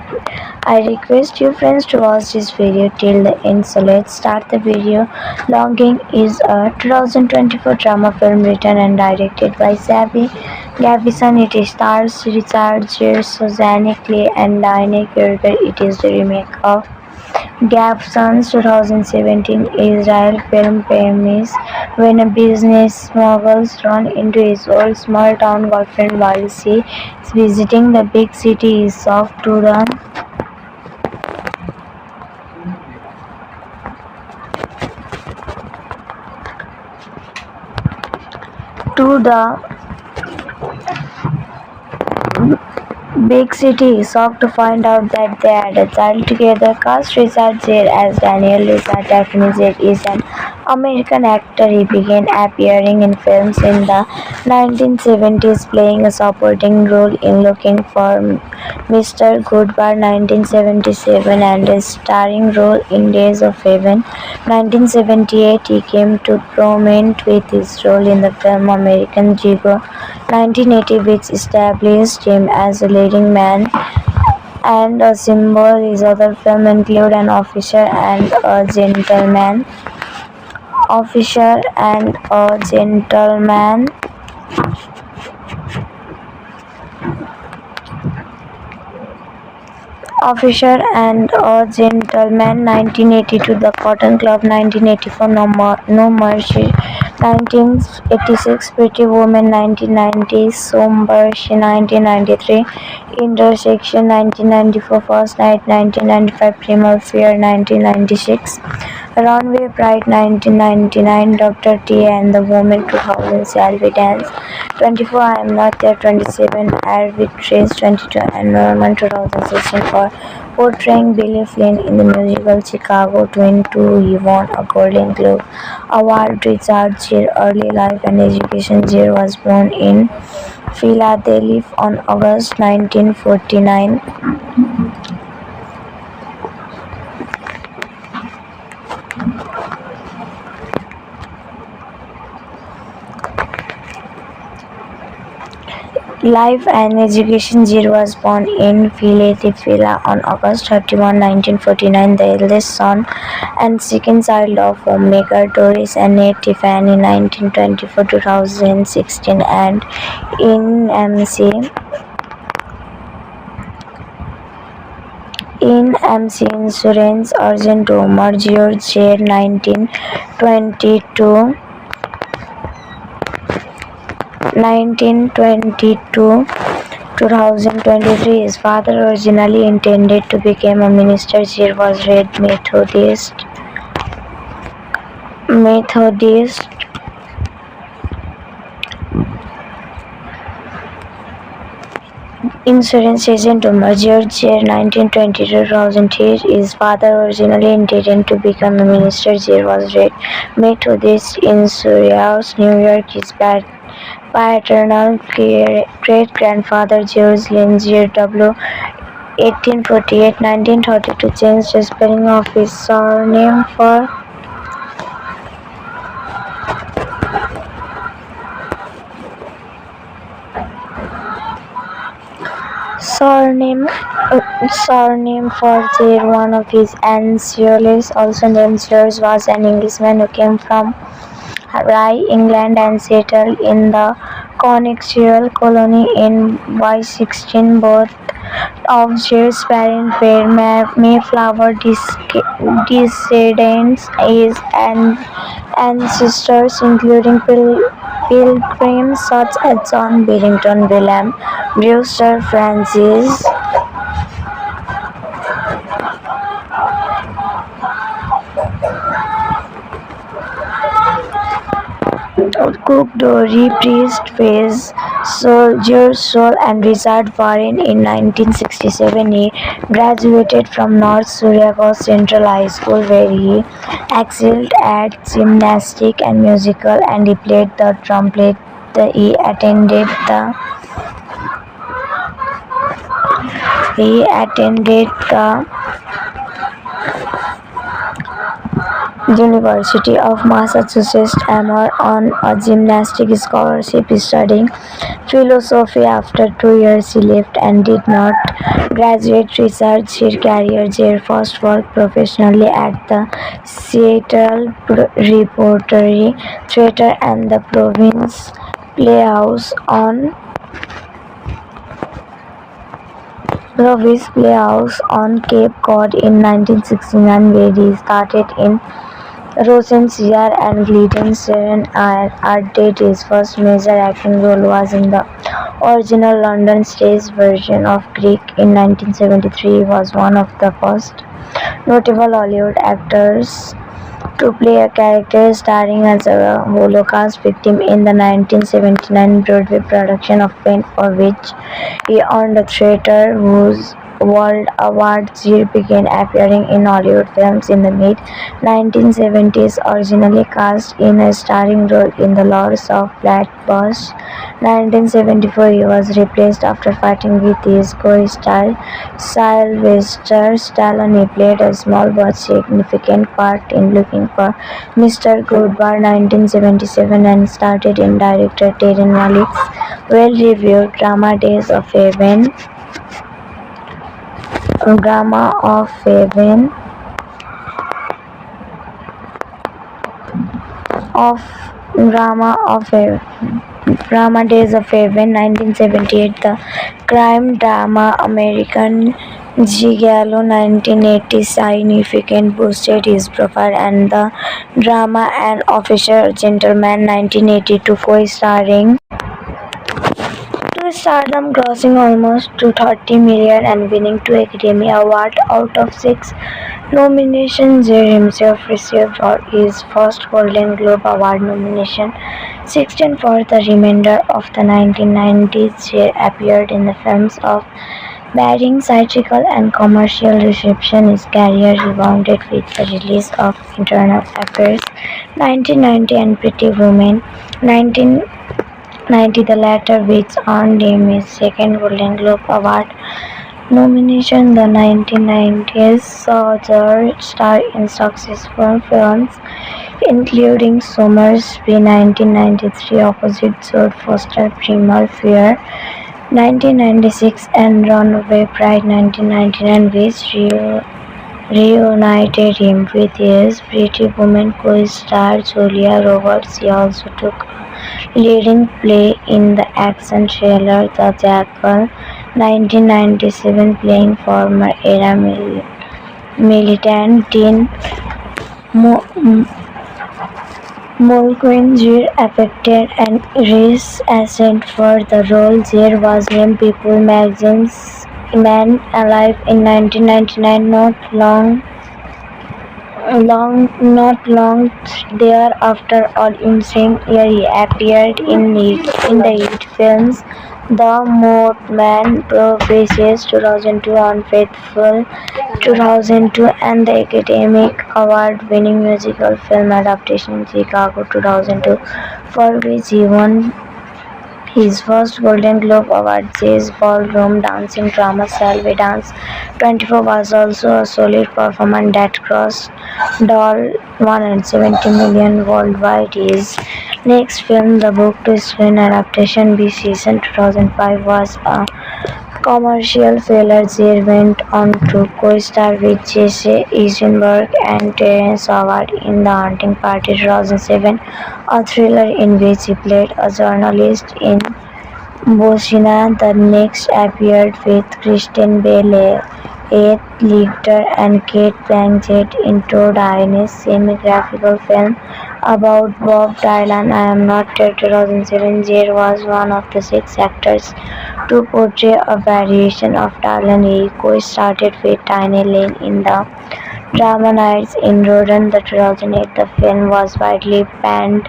I request you friends to watch this video till the end. So let's start the video. Longing is a 2024 drama film written and directed by Xavi Gavison. It stars Richard Gere, Suzanne Clément and Diane. It is the remake of Gavison's 2017 Israel film premise when a business smuggles run into his old small town girlfriend while she is visiting the big city. He is shocked to the big city is shocked to find out that they had a child together. Cast Richard Gere as Daniel. Lisa Daphne Gere is an American actor. He began appearing in films in the 1970s, playing a supporting role in Looking for Mr. Goodbar 1977 and a starring role in Days of Heaven 1978. He came to prominence with his role in the film American Gigolo 1980, which established him as a leading man and a symbol. His other films include An Officer and a Gentleman, Officer and a Gentleman, Officer and a Gentleman 1982, The Cotton Club 1984, No Mercy 1986, Pretty Woman 1990, Sombershi 1993, Intersection 1994, First Night 1995, Primal Fear 1996, Runway Pride 1999, Dr. T and the Woman 2000, Shall We Dance 24, I Am Not There 27, Arbitrage 22, and Norman 2016 for portraying Billy Flynn in the musical Chicago 22. He won a Golden Globe Award. Richard Gere early life and education. Gere was born in Philadelphia on August 1949. Life and education. Gere was born in Philadelphia on August 31, 1949, the eldest son and second child of homemaker Doris and Nate Tiffany, 1924-2016, and in MC Insurance Agent Omar George Gere, 1922-2023. His father originally intended to become a minister. Gere was raised Methodist insurance agent Omar George Gere, 1922-2003. His father originally intended to become a minister. Gere was raised Methodist in Syracuse, New York. His paternal great-grandfather George Lynn Gere W. 1848-1932 changed the spelling of his surname for Gere. One of his ancestors, also named George, was an Englishman who came from Rye, England, and settled in the Connecticut colony in Y16. Both of Gere's parents were Mayflower descendants. His ancestors including pilgrims such as John Billington, William Brewster, Francis Cook, Dory Priest, Faze, Soldier Soul, and Richard Warren. In 1967, he graduated from North Syracuse Central High School, where he excelled at gymnastics and musical, and he played the trumpet. He attended the University of Massachusetts Amherst on a gymnastics scholarship, studying philosophy. After 2 years, he left and did not graduate. Richard Gere's career. Gere first worked professionally at the Seattle Repertory Theater and the Province Playhouse on Cape Cod in 1969, where he started in Rosencrantz and Guildenstern Art Date. His first major acting role was in the original London stage version of Greek in 1973. He was one of the first notable Hollywood actors to play a character starring as a Holocaust victim in the 1979 Broadway production of Pain, for which he earned a Theatre World Award. Gere began appearing in Hollywood films in the mid-1970s, originally cast in a starring role in The Lords of Flatbush. 1974, he was replaced after fighting with his co-star Sylvester Stallone. He played a small but significant part in Looking for Mr. Goodbar, 1977, and started in director Terry Malick's well-reviewed drama Days of Heaven. Drama Days of Heaven, 1978, the crime drama American Gigolo, 1980, significant boosted his profile, and the drama An Officer Gentleman, 1982, co-starring to stardom, grossing almost $230 million and winning 2 Academy Awards out of 6 nominations. Gere himself received his first Golden Globe Award nomination, 16 for the remainder of the 1990s. Gere appeared in the films of Bearing satirical and commercial reception, his career rebounded with the release of Internal Affairs 1990 and Pretty Woman 1990, the latter which earned him his second Golden Globe Award nomination. The 1990s saw Gere star in successful films including Somersby 1993, opposite Jodie Foster, Primal Fear 1996, and Runaway Bride 1999, which reunited him with his Pretty Woman co-star Julia Roberts. He also took a leading play in the action thriller The Jackal 1997, playing former era militant Dean Mulqueen. Gere affected an Irish accent for the role. Gere was named People magazine's Man Alive in 1999. Not long thereafter, or in same year, he appeared in the hit films The Mothman Prophecies 2002, Unfaithful 2002, and the Academy Award-winning musical film adaptation Chicago 2002, for which he won his first Golden Globe Award. Jazz ballroom dancing drama Salve Dance 24 was also a solid performance that crossed $170 million worldwide. His next film, the book-to-screen adaptation Be Season 2005, was a commercial failure. Gere went on to co-star with Jesse Eisenberg and Terrence Howard in The Hunting Party 2007, a thriller in which he played a journalist in Bosnia. The next appeared with Kristen Bell, Heath Ledger, and Kate Blanchett in Todd Haynes' semi-graphical film about Bob Dylan, I Am Not Dead 2007. Gere was one of the 6 actors to portray a variation of Dylan. He co-starred with Tiny Lane in the drama Nights in Rodin 2008. The film was widely panned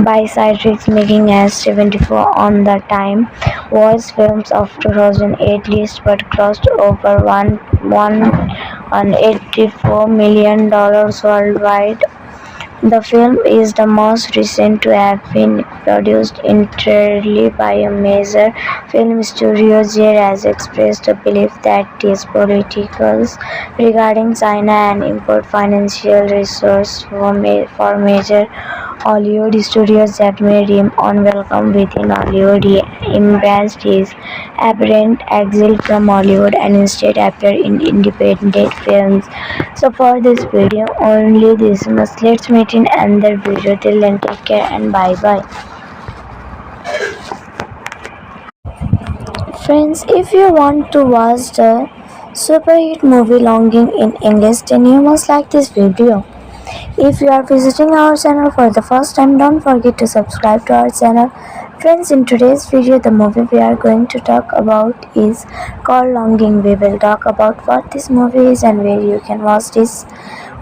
by critics, making as 74 on the Time Worst Films of 2008 list, but crossed over $184 million worldwide. The film is the most recent to have been produced entirely by a major film studio. Gere has expressed a belief that his politicals regarding China and import financial resources for major Hollywood studios that made him unwelcome within Hollywood. He embraced his apparent exile from Hollywood and instead appeared in independent films. So for this video, only this much. Let's meet in another video. Till then, take care and bye bye. Friends, if you want to watch the super hit movie Longing in English, then you must like this video. If you are visiting our channel for the first time, don't forget to subscribe to our channel. Friends, in today's video, the movie we are going to talk about is called Longing. We will talk about what this movie is and where you can watch this.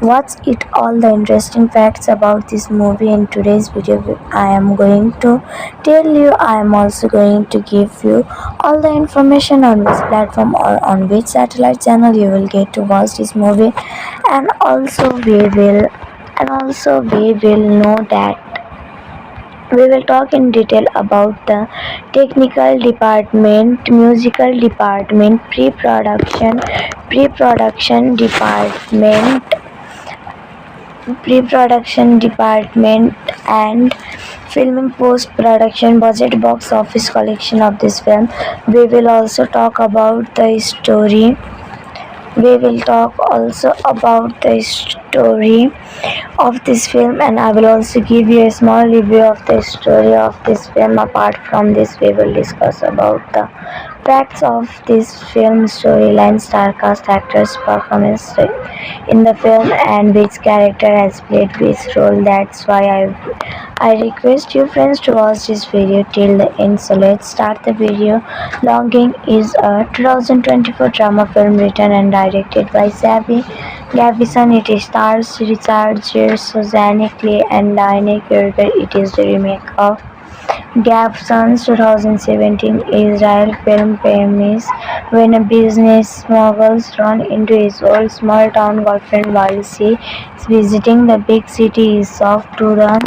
What's it all the interesting facts about this movie. In today's video I am going to tell you. I am also going to give you all the information on which platform or on which satellite channel you will get to watch this movie, and also we will know that we will talk in detail about the technical department, musical department, pre-production department, and filming, post-production, budget, box office collection of this film. We will also talk about the story. We will talk also about the story of this film, and I will also give you a small review of the story of this film. Apart from this, we will discuss about the facts of this film, storyline, star cast, actors' performance in the film, and which character has played which role. That's why I request you friends to watch this video till the end. So let's start the video. Longing is a 2024 drama film written and directed by Xavier Gavison. It stars Richard Gere, Suzanne Clément, and Diane. It is the remake of Gabson's 2017 Israel film premise when a business smuggles run into his old small town girlfriend while she is visiting the big city is soft to the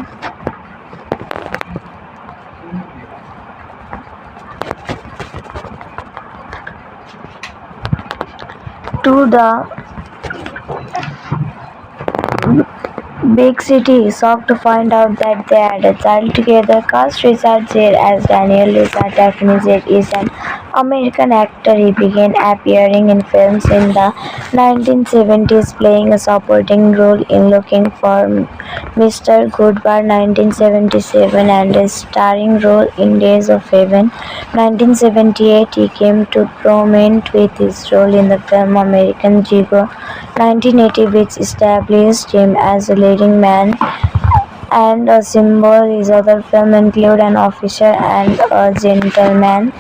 big city is shocked to find out that they had a child together. Cast Richard Gere as Daniel. Richard Daphne Gere is an American actor. He began appearing in films in the 1970s, playing a supporting role in Looking for Mr. Goodbar 1977 and a starring role in Days of Heaven 1978. He came to prominence with his role in the film American Gigolo 1980, which established him as a leading man and a symbol. His other films include An Officer and a Gentleman,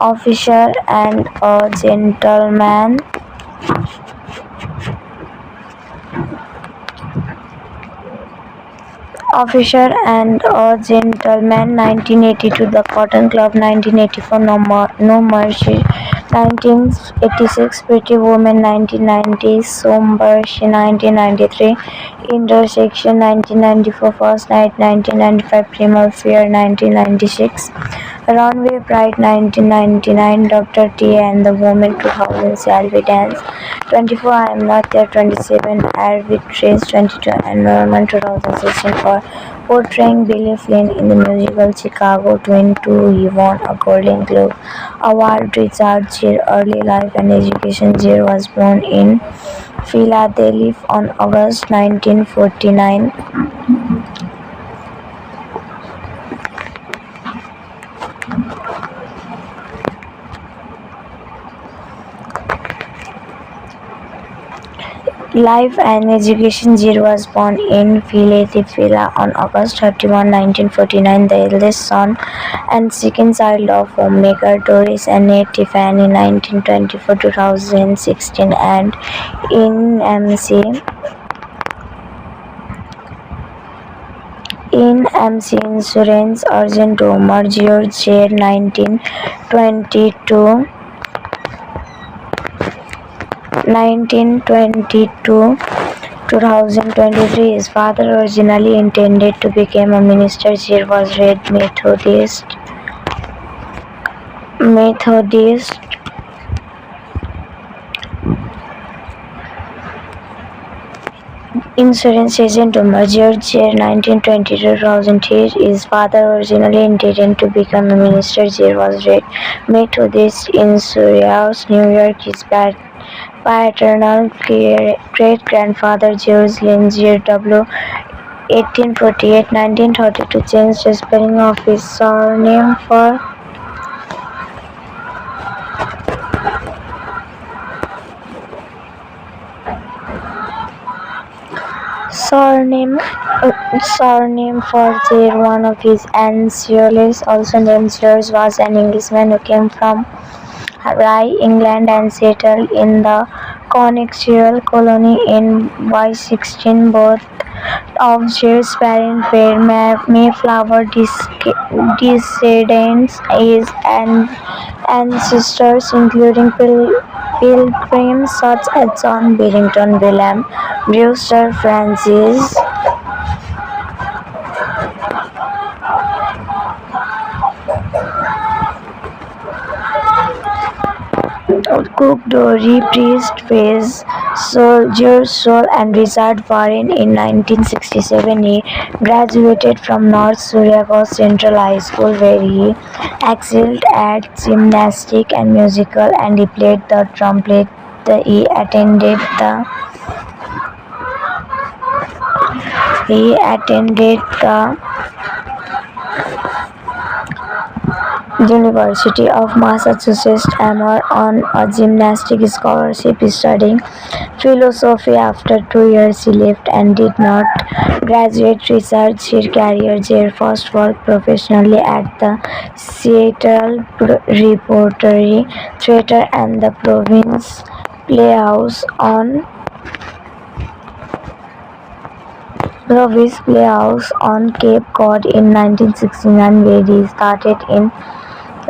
Officer and a Gentleman, Officer and a Gentleman 1982, The Cotton Club 1984, No Mercy 1986, Pretty Woman 1990, Sombershi 1993, Intersection 1994, First Night 1995, Primal Fear 1996, Runway Pride 1999, Dr. T and the Woman 2000, Shall We Dance 24, I Am Not There 27, Arbitrage 22, and Norman 2016 for portraying Billy Flynn in the musical Chicago 22. He won a Golden Globe Award. Richard Gere early life and education. Gere was born in Philadelphia on August 1949. Life and education. Gere was born in Philadelphia on August 31, 1949, the eldest son and second child of homemaker Doris and Nate Tiffany 1924-2016, and in MC Insurance Agent Omar George Gere 1922-2023. His father originally intended to become a minister. Gere was raised Methodist insurance agent Omar George Gere 1922-2003. His father originally intended to become a minister. Gere was raised Methodist in Syracuse, New York. His paternal great-grandfather George Lynn Gere W. 1848-1932 changed the spelling of his surname for Gere. One of his ancestors, also named George, was an Englishman who came from Rye, England, and settled in the Connecticut colony in Y16. Both of Gere's parents were Mayflower descendants. His ancestors including pilgrims such as John Billington, William Brewster, Francis Cook, Dory Priest, Faze, Soldier Soul, and Richard Warren. In 1967, he graduated from North Syracuse Central High School, where he excelled at gymnastics and musical, and he played the trumpet. He attended the University of Massachusetts Amherst on a gymnastics scholarship, studying philosophy. After 2 years, he left and did not graduate. Richard Gere's career. Gere first worked professionally at the Seattle Repertory Theatre and the Province Playhouse on Lovis Playhouse on Cape Cod in 1969, where he started in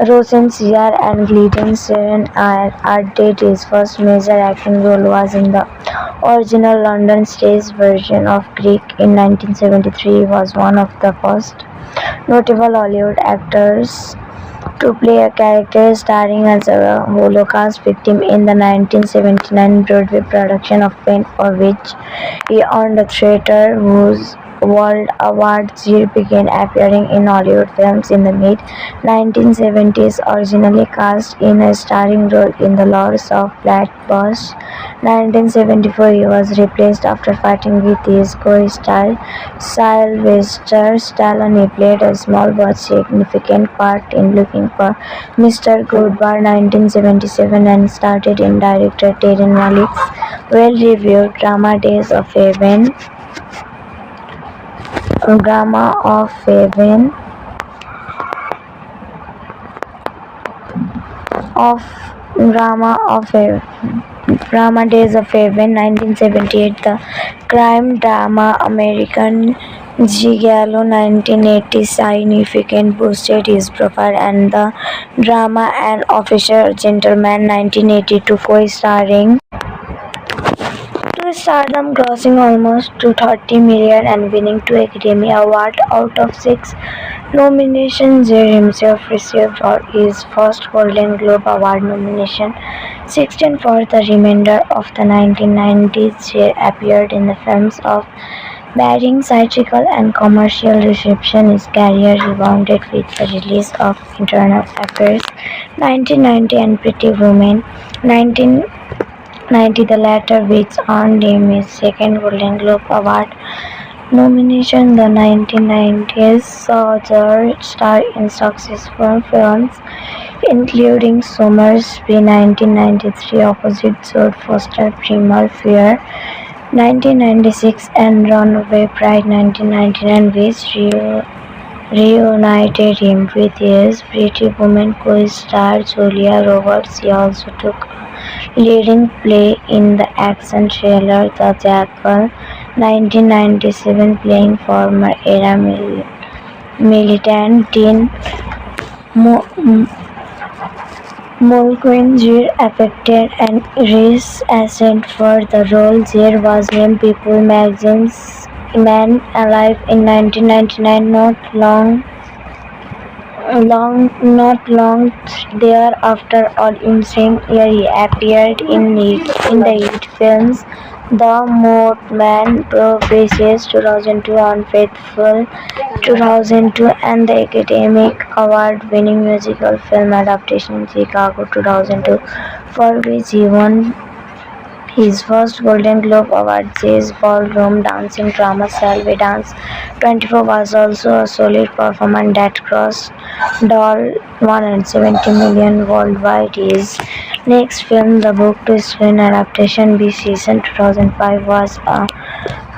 Rosencrantz and Guildenstern, and did his first major acting role was in the original London stage version of Greek in 1973. He was one of the first notable Hollywood actors to play a character starring as a Holocaust victim in the 1979 Broadway production of Pain, for which he earned a Theatre World Award. Gere began appearing in Hollywood films in the mid-1970s, originally cast in a starring role in The Lords of Flatbush. 1974, he was replaced after fighting with his co-star Sylvester Stallone. He played a small but significant part in Looking for Mr. Goodbar 1977 and started in director Terry Malick's well-reviewed drama Days of Heaven. Drama of Heaven of Drama Days of Heaven 1978, the crime drama American Gigolo 1980 significantly boosted his profile, and the drama An Officer Gentleman 1982 co-starring to stardom, grossing almost to 30 million and winning 2 Academy Awards out of 6 nominations. Gere himself received his first Golden Globe Award nomination, 16 for the remainder of the 1990s. Gere appeared in the films of varying satirical and commercial reception. His career rebounded with the release of Internal Affairs 1990 and Pretty Woman 1990, the latter which earned him his second Golden Globe Award nomination. The 1990s saw Gere star in successful films including Somersby 1993 opposite Jodie Foster, Primal Fear 1996 and Runaway Bride 1999, which reunited him with his Pretty Woman co-star Julia Roberts. He also took a leading play in the action thriller The Jackal 1997, playing former era militant Dean Mulqueen. Gere affected an Irish accent for the role. Gere was named People magazine's Man Alive in 1999. Not long thereafter, or in same year, he appeared in the hit films The Mothman Prophecies 2002, Unfaithful 2002, and the Academy Award-winning musical film adaptation Chicago 2002, for which he won his first Golden Globe Award. Gere's ballroom dancing drama Salve Dance 24 was also a solid performance that grossed $170 million worldwide. His next film, the book-to-screen adaptation Be Season 2005, was a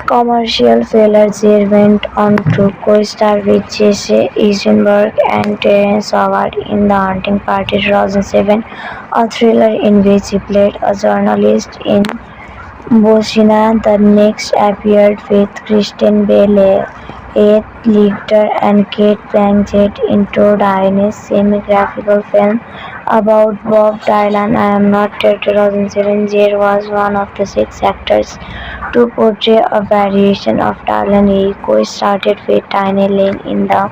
commercial failure. Gere went on to co-star with Jesse Eisenberg and Terrence Howard in The Hunting Party 2007, a thriller in which he played a journalist in Bosnia. The next appeared with Kristen Bell, Heath Ledger and Kate Blanchett in Todd Haynes' semi-graphical film about Bob Dylan, I Am Not Dead 2007. Gere was one of the 6 actors to portray a variation of Dylan. He co-starred with Tiny Lane in the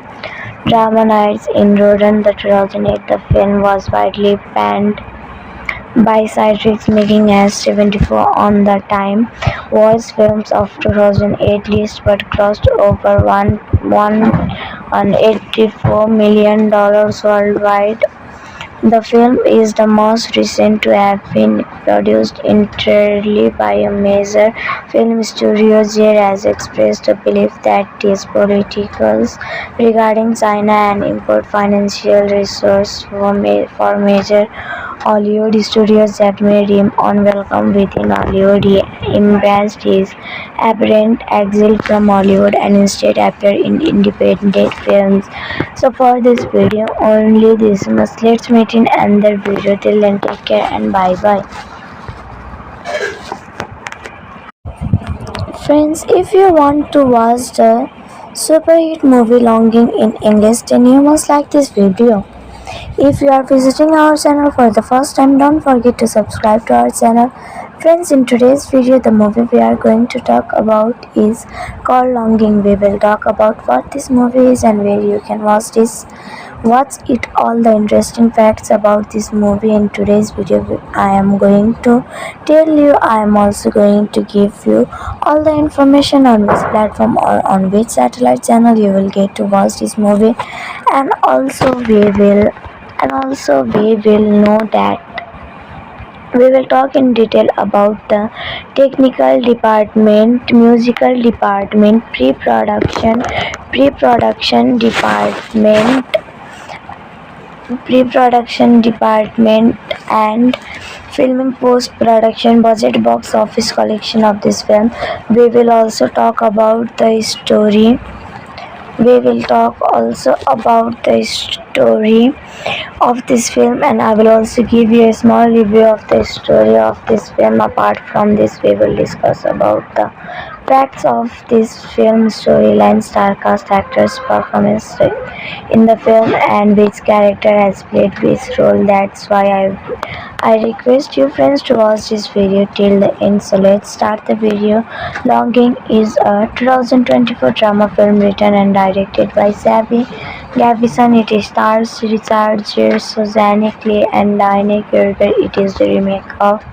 drama Nights in Rodin 2008. The film was widely panned by critics, making as 74 on the Time Worst Films of 2008 list, but grossed over $184 million worldwide. The film is the most recent to have been produced entirely by a major film studio. Gere has expressed a belief that his politicals regarding China and import financial resources for major Hollywood studios that made him unwelcome within Hollywood. He embraced his apparent exile from Hollywood and instead appeared in independent films. So for this video, only this much. Let's meet in another video. Till then, take care and bye bye. Friends, if you want to watch the super hit movie Longing in English, then you must like this video. If you are visiting our channel for the first time, don't forget to subscribe to our channel. Friends, in today's video, the movie we are going to talk about is called Longing. We will talk about what this movie is and where you can watch this. Watch it, all the interesting facts about this movie in today's video. I am going to tell you. I am also going to give you all the information on which platform or on which satellite channel you will get to watch this movie, and also we will know that we will talk in detail about the technical department, musical department, pre-production department and filming post-production budget box office collection of this film. We will also talk about the story. We will talk also about the story of this film, and I will also give you a small review of the story of this film. Apart from this, we will discuss about the facts of this film, storyline, star cast, actors' performance in the film, and which character has played which role. That's why I request you friends to watch this video till the end. So let's start the video. Longing is a 2024 drama film written and directed by Gavison. It stars Richard Gere, Suzanne Clément, and Diane. It is the remake of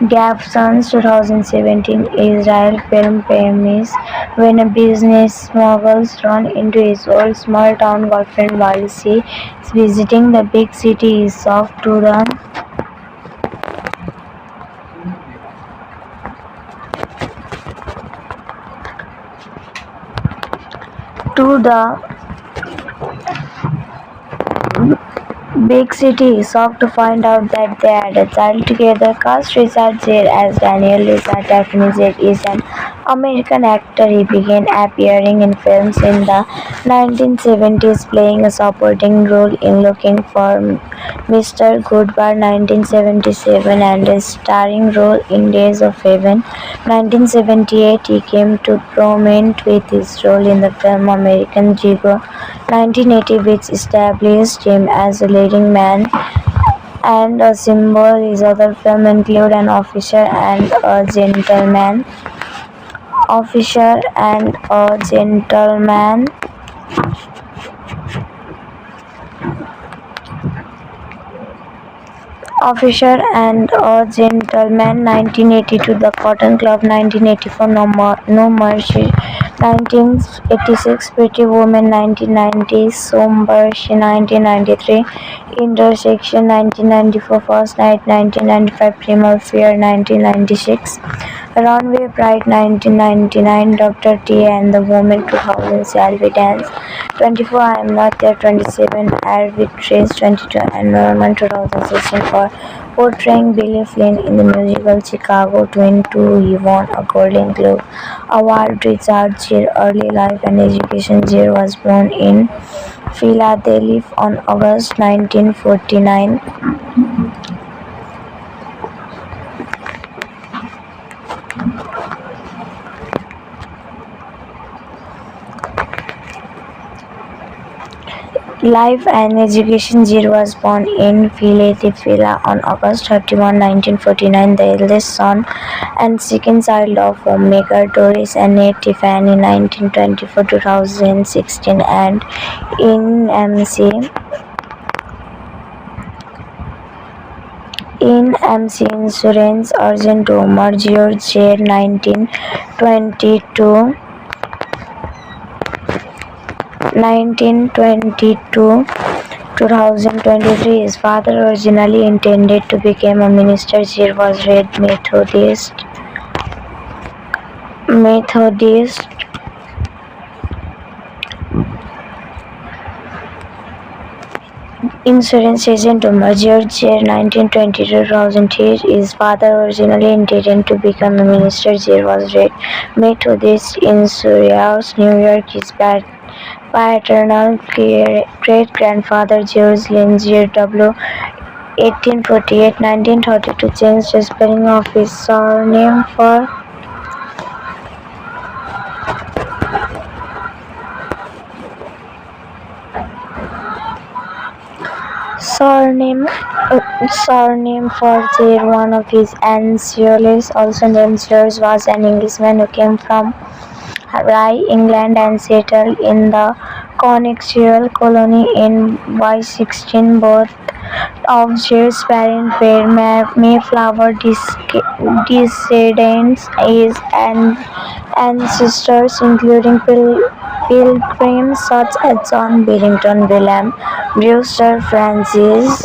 Gavson's 2017 Israel film premise when a business moguls run into his old small town girlfriend while she is visiting the big city. Is soft to the big city is shocked to find out that they had a child together. Cast Richard Gere as Daniel. Richard Daphne Gere is an American actor. He began appearing in films in the 1970s, playing a supporting role in Looking for Mr. Goodbar 1977 and a starring role in Days of Heaven 1978. He came to prominence with his role in the film American Gere 1980, which established him as a leading man and a symbol. His other films include An Officer and a Gentleman, Officer and a Gentleman, Officer and a Gentleman 1982, The Cotton Club 1984, No Mercy 1986, Pretty Woman 1990, Sombershi 1993, Intersection 1994, First Night 1995, Primal Fear 1996, Runway Pride 1999, Dr. T and the Woman 2000, Shall We Dance 24, I Am Not There 27, Arbitrage 22, and Norman 2016 for portraying Billy Flynn in the musical Chicago 22. He won a Golden Globe Award. Richard Gere early life and education. Gere was born in Philadelphia on August 1949. Life and education. Gere was born in Philadelphia on August 31, 1949, the eldest son and second child of homemaker Doris and Nate Tiffany 1924-2016, and in MC Insurance agent Omar George Gere 1922-2023. His father originally intended to become a minister. Gere was raised Methodist insurance agent Omar George Gere 1922-2003. His father originally intended to become a minister. Gere was raised Methodist in Syracuse, New York. His paternal great-grandfather George Lynn Gere W. 1848-1932 changed the spelling of his surname for Surname, surname for Gere, one of his ancestors, also named Gere, was an Englishman who came from Rye, England, and settled in the Connecticut colony in Y16. Both of Gere's parents were Mayflower descendants. His ancestors including pilgrims such as John Billington, William Brewster, Francis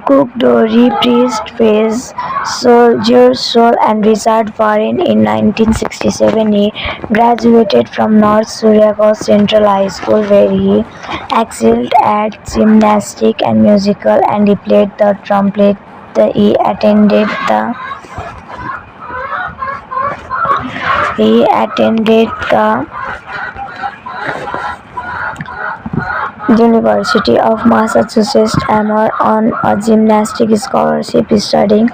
Cook, Dory, Priest, Faze, Soldier Soul, and Richard Warren. In 1967, he graduated from North Syracuse Central High School, where he excelled at gymnastics and musical, and he played the trumpet. He attended the University of Massachusetts Amherst on a gymnastics scholarship, studying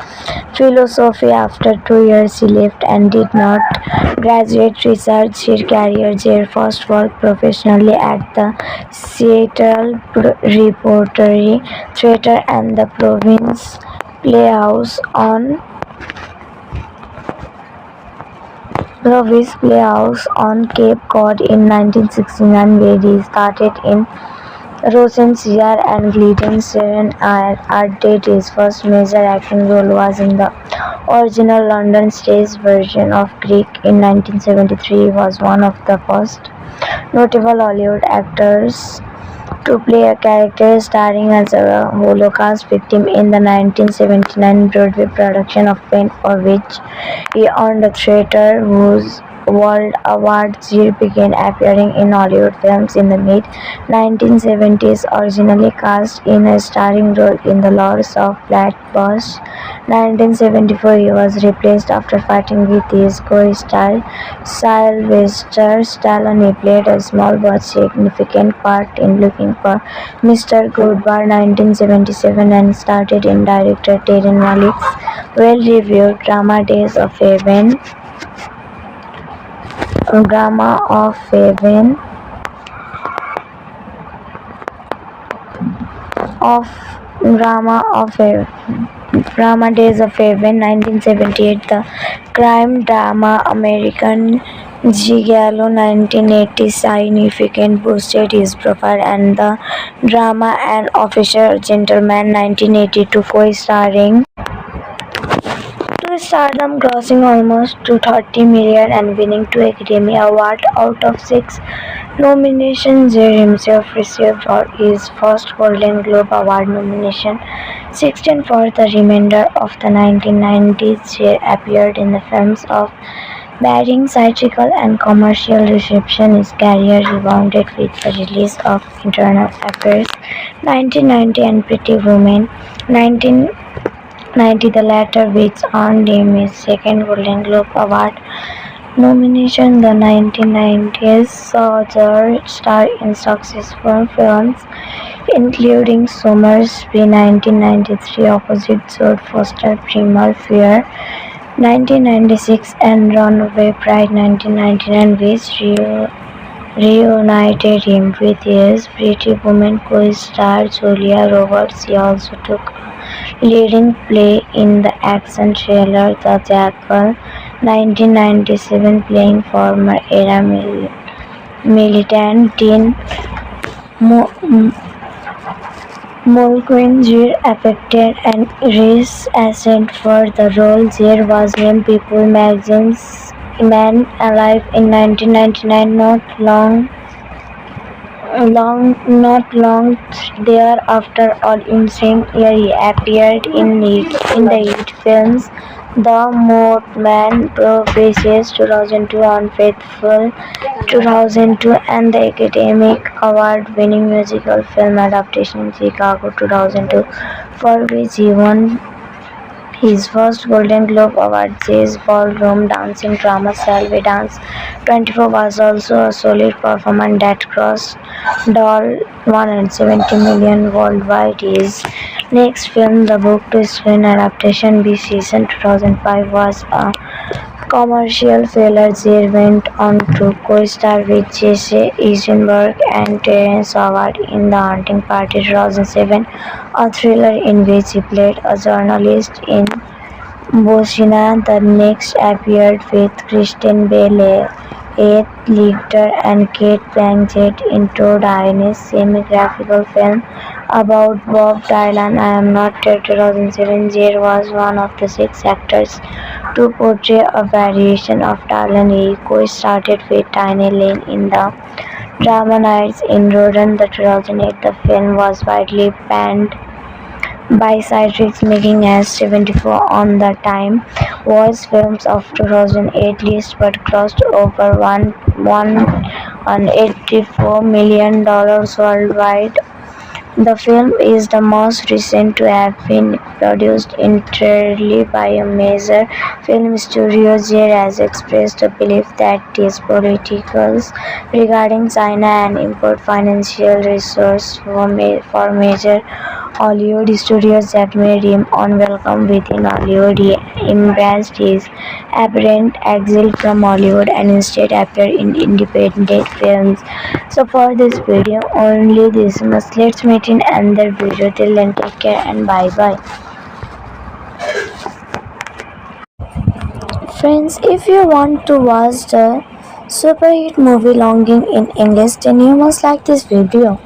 philosophy. After 2 years, he left and did not graduate research his career. Gere first worked professionally at the Seattle Repertory Theatre and the Province Playhouse on Cape Cod in 1969, where he started in Rosencrantz and Glidden. Suzanne added his first major acting role was in the original London stage version of Greek in 1973. He was one of the first notable Hollywood actors to play a character starring as a Holocaust victim in the 1979 Broadway production of Paint, for which he earned a Theatre World Award. Gere began appearing in Hollywood films in the mid-1970s, originally cast in a starring role in The Lords of Flatbush. 1974, he was replaced after fighting with his co-star Sylvester Stallone. He played a small but significant part in Looking for Mr. Goodbar 1977 and started in director Terry Malick's well-reviewed drama Days of Heaven. Drama Days of Heaven 1978, the crime drama American Gigolo 1980 significant boosted his profile, and the drama An Officer Gentleman 1982 co-starring to stardom, grossing almost to $30 million and winning 2 Academy Awards out of 6 nominations. Gere himself received his first Golden Globe Award nomination, 16 for the remainder of the 1990s. Gere appeared in the films of varying satirical and commercial reception. His career rebounded with the release of Internal Affairs 1990 and Pretty Woman 1990, the latter which earned him his second Golden Globe Award nomination. The 1990s saw Gere star in successful films including Somersby 1993 opposite Jodie Foster, Primal Fear 1996, and Runaway Bride 1999, which reunited him with his Pretty Woman co-star Julia Roberts. He also took a leading play in the action thriller The Jackal 1997, playing former era militant Dean Mulqueen. Gere affected an Irish accent for the role. Gere was named People magazine's Man Alive in 1999. Not long thereafter, or in same year, he appeared in the hit films The Mothman Prophecies 2002, Unfaithful 2002, and the Academy Award-winning musical film adaptation Chicago 2002, for which he won his first Golden Globe Award. Gere's ballroom dancing drama Shall We Dance 24 was also a solid performance that grossed $170 million worldwide. His next film, the book-to-screen adaptation Be Season 2005, was a Commercial failure, Gere went on to co-star with Jesse Eisenberg and Terrence Howard in The Hunting Party 2007, a thriller in which he played a journalist in Bosnia. The next appeared with Kristen Bell, Heath Ledger and Kate Blanchett in Todd Haynes' semi-graphical film about Bob Dylan, I Am Not Dead 2007. Gere was one of the 6 actors to portray a variation of Dylan. He co-starred with Tiny Lane in the drama Nights in Rodin. The 2008 the film was widely panned by critics, making as 74 on the Time Worst Films of 2008 list, but crossed over $184 million worldwide. The film is the most recent to have been produced entirely by a major film studio. Gere has expressed a belief that these politicals regarding China and import financial resources for major Hollywood studios that made him unwelcome within Hollywood. He embraced his apparent exile from Hollywood and instead appeared in independent films. So for this video only this much. Let's meet in another video. Till then, take care and bye bye. Friends, if you want to watch the super hit movie Longing in English, then you must like this video.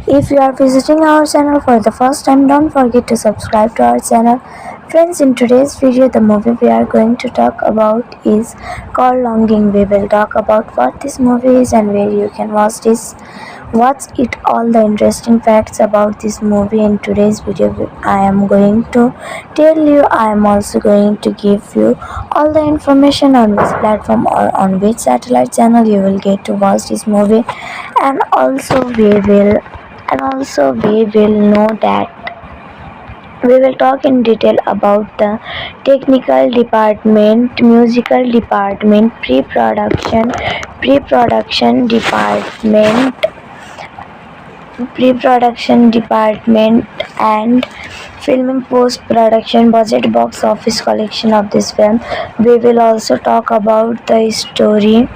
If you are visiting our channel for the first time, don't forget to subscribe to our channel. Friends, in today's video, the movie we are going to talk about is called Longing. We will talk about what this movie is and where you can watch this. Watch it, all the interesting facts about this movie. In today's video, I am going to tell you, I am also going to give you all the information on which platform or on which satellite channel you will get to watch this movie, and also we will know that we will talk in detail about the technical department, musical department, pre-production department and filming, post-production, budget, box office collection of this film. We will also talk about the story.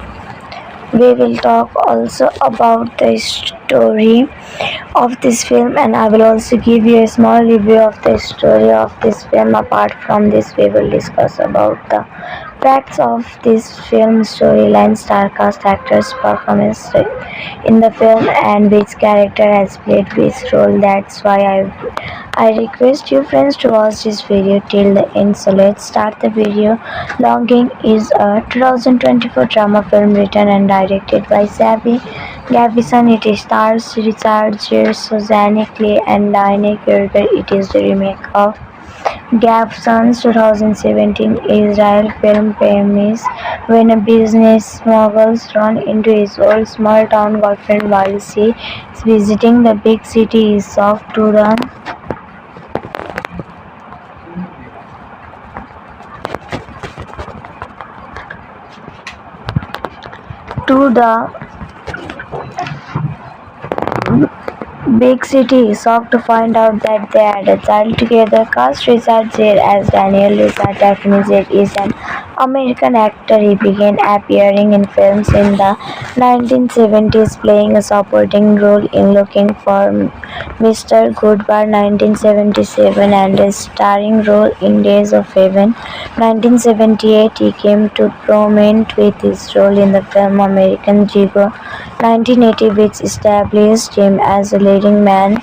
We will talk also about the story of this film, and I will also give you a small review of the story of this film. Apart from this, we will discuss about the facts of this film, storyline, star cast, actors' performance in the film, and which character has played which role. That's why I request you friends to watch this video till the end. So let's start the video. Longing is a 2024 drama film written and directed by Xavier Gavison. It stars Richard Gere, Suzanne Clément and Diane. It is the remake of Gavison's 2017 Israel film premise when a business smuggles run into his old small town girlfriend while she is visiting the big city. He is shocked to the big city is shocked to find out that they had a child together. Cast Richard Gere as Daniel. Richard Daphne Gere is an American actor. He began appearing in films in the 1970s, playing a supporting role in Looking for Mr. Goodbar 1977 and a starring role in Days of Heaven 1978. He came to prominence with his role in the film American Gigolo 1980, which established him as a leading man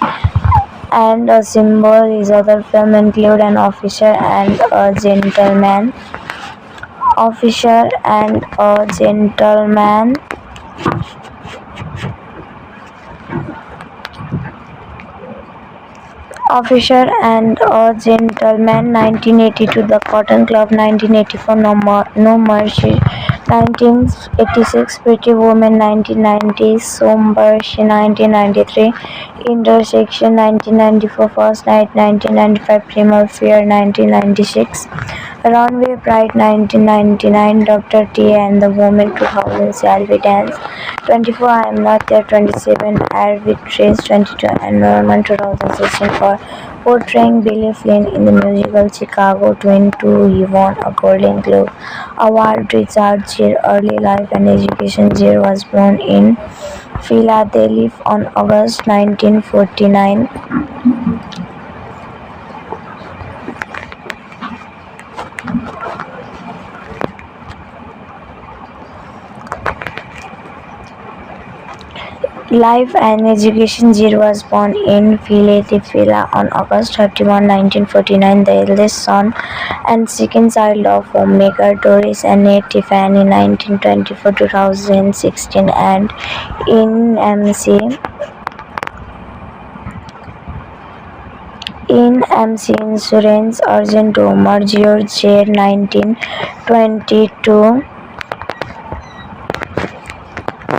and a symbol. His other films include An Officer and a Gentleman, Officer and a Gentleman, Officer and a Gentleman 1982, The Cotton Club 1984, No Mercy 1986, Pretty Woman 1990, Sombershi 1993, Intersection 1994, First Night 1995, Primal Fear 1996, Runway Pride 1999, Dr. T and the Woman 2000, Shall We Dance 24, I Am Not There 27, Arbitrage 22, and Norman 2016 for portraying Billy Flynn in the musical Chicago 22. He won a Golden Globe Award. Richard Gere early life and education. Gere was born in Philadelphia on August 1949. Life and education. Gere was born in Philadelphia on August 31, 1949, the eldest son and second child of homemaker Doris and Nate Tiffany 1924-2016 and in MC Insurance Agent Omar George Gere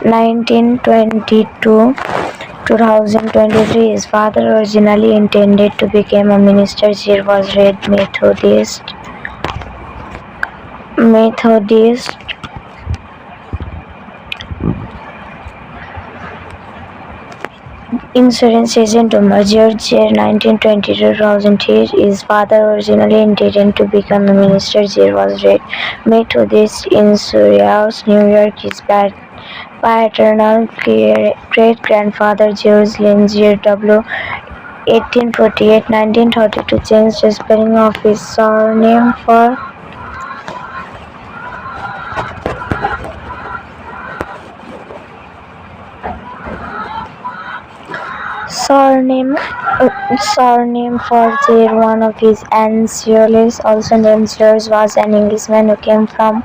1922-2023. His father originally intended to become a minister. Gere was raised Methodist insurance agent Omar George Gere 1922-2003. His father originally intended to become a minister. Gere was raised Methodist in Syracuse, New York. His paternal great-grandfather George Lynn Gere W. 1848-1932 changed the spelling of his surname for Gere. One of his ancestors, also named George, was an Englishman who came from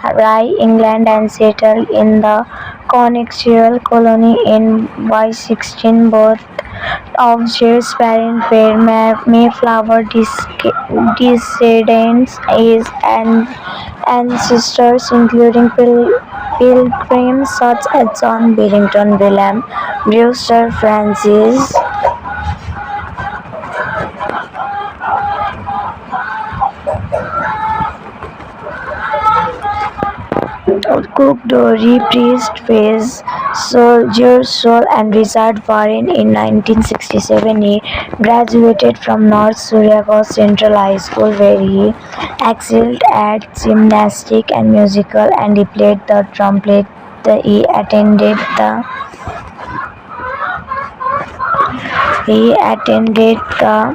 Rye, England and settled in the Connecticut colony in Y16. Both of Gere's parents were Mayflower descendants. His ancestors including pilgrims such as John Billington, William Brewster, Francis Cook, Dory Priest, Faze, Soldier Soul and Richard Warren. In 1967, he graduated from North Syracuse Central High School, where he excelled at gymnastics and musical, and he played the trumpet. He attended the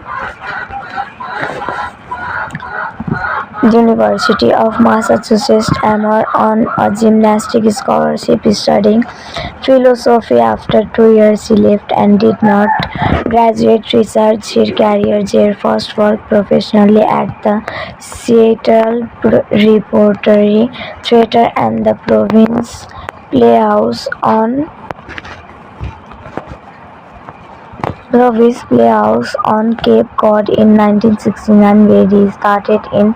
University of Massachusetts Amherst on a gymnastics scholarship, studying philosophy. After 2 years, he left and did not graduate. Richard Gere's career. Gere first worked professionally at the Seattle Repertory Theatre and the Province Playhouse on Cape Cod in 1969, where he started in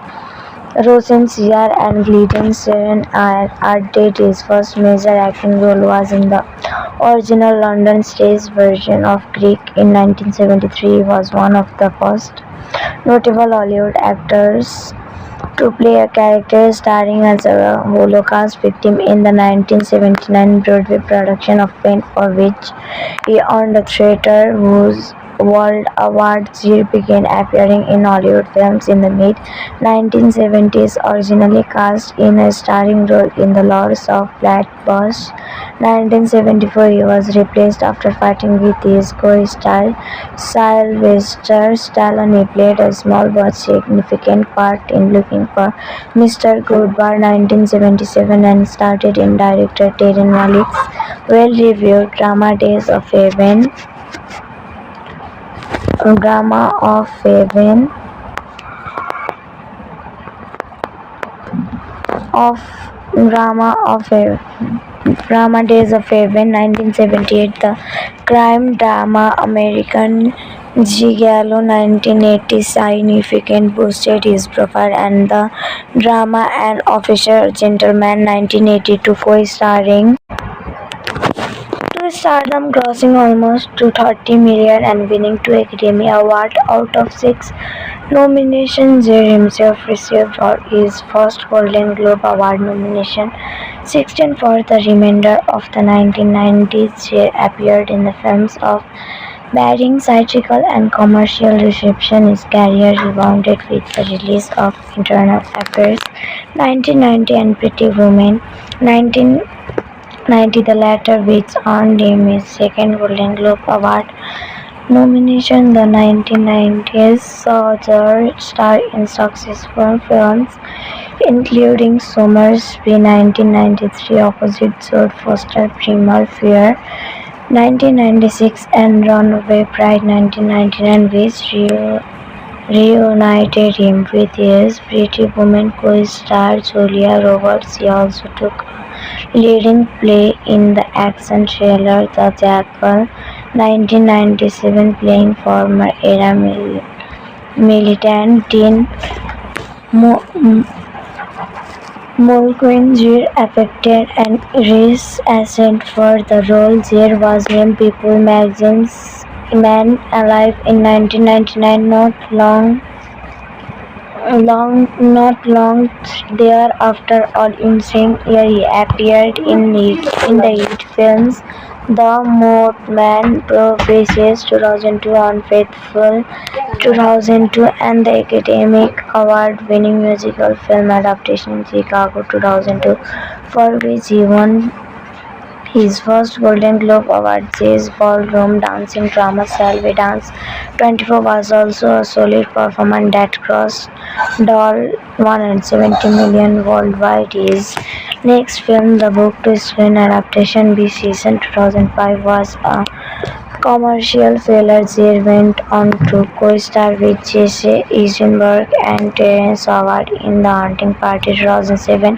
Rosencrantz and Guildenstern Art Date. His first major acting role was in the original London stage version of Greek in 1973. He was one of the first notable Hollywood actors to play a character starring as a Holocaust victim in the 1979 Broadway production of Pain, for which he earned a Theatre World Award. Gere began appearing in Hollywood films in the mid-1970s, originally cast in a starring role in The Lords of Flatbush. 1974, he was replaced after fighting with his co-star Sylvester Stallone. He played a small but significant part in Looking for Mr. Goodbar 1977 and started in director Terren Malick's well-reviewed drama Days of Heaven. Drama Days of Heaven 1978, the crime drama American Gigolo 1980 significantly boosted his profile, and the drama An Officer Gentleman 1982 co-starring to stardom, grossing almost $230 million and winning 2 Academy Awards out of 6 nominations. Gere himself received his first Golden Globe Award nomination, 16 for the remainder of the 1990s. Gere appeared in the films of Barring satirical and commercial reception, his career rebounded with the release of Internal Affairs 1990 and Pretty Woman 1990, the latter which earned him his second Golden Globe Award nomination. The 1990s saw Gere star in successful films including Somersby 1993 opposite Jodie Foster, Primal Fear 1996 and Runaway Bride 1999, which reunited him with his Pretty Woman co-star Julia Roberts. He also took a leading play in the action thriller The Jackal 1997, playing former era militant Dean Mulqueen. Gere affected an Irish accent for the role. Gere was named People magazine's Man Alive in 1999. Not long thereafter, or in same year, he appeared in the hit films The Mothman Prophecies 2002, Unfaithful 2002, and the Academy Award-winning musical film adaptation Chicago 2002, for which he won his first Golden Globe Award. Jazz ballroom dancing drama Salve Dance 24 was also a solid performance that crossed $170 million worldwide. His next film, the book-to-screen adaptation Be Season 2005, was a commercial failure. Gere went on to co-star with Jesse Eisenberg and Terrence Howard in The Hunting Party 2007,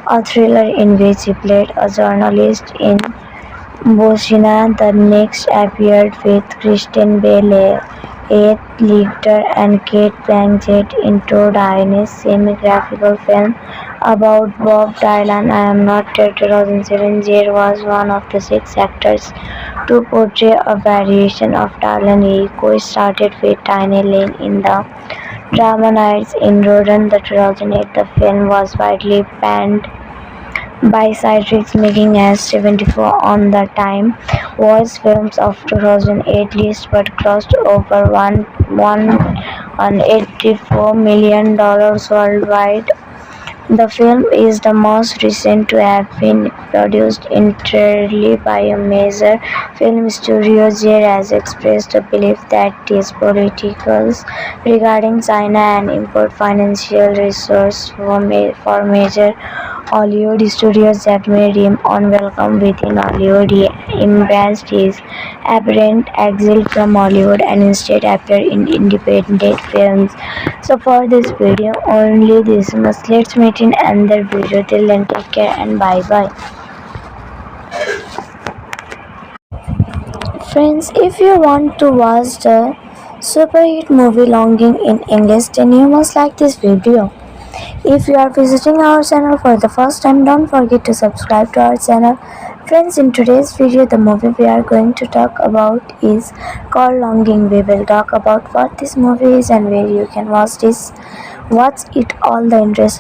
a thriller in which he played a journalist in Bosnia. The next appeared with Kristen Bell, Heath Ledger and Kate Blanchett in Todd Haynes' semi-graphical film about Bob Dylan, I Am Not Dead 2007. Gere was one of the 6 actors to portray a variation of Dylan. He co-starred with Tiny Lane in the drama Nights in Rodin 2008. The film was widely panned by critics, making as 74 on the Time Worst Films of 2008 list, but crossed over $184 million worldwide. The film is the most recent to have been produced entirely by a major film studio. Gere has expressed a belief that his politicals regarding China and import financial resources for major Hollywood studios that made him unwelcome within Hollywood. He embraced his apparent exile from Hollywood and instead appeared in independent films. So for this video only this much. Let's meet in another video. Till then, take care and bye bye. Friends, if you want to watch the super hit movie Longing in English, then you must like this video. If you are visiting our channel for the first time, don't forget to subscribe to our channel. Friends, in today's video, the movie we are going to talk about is called Longing. We will talk about what this movie is and where you can watch it, all the interesting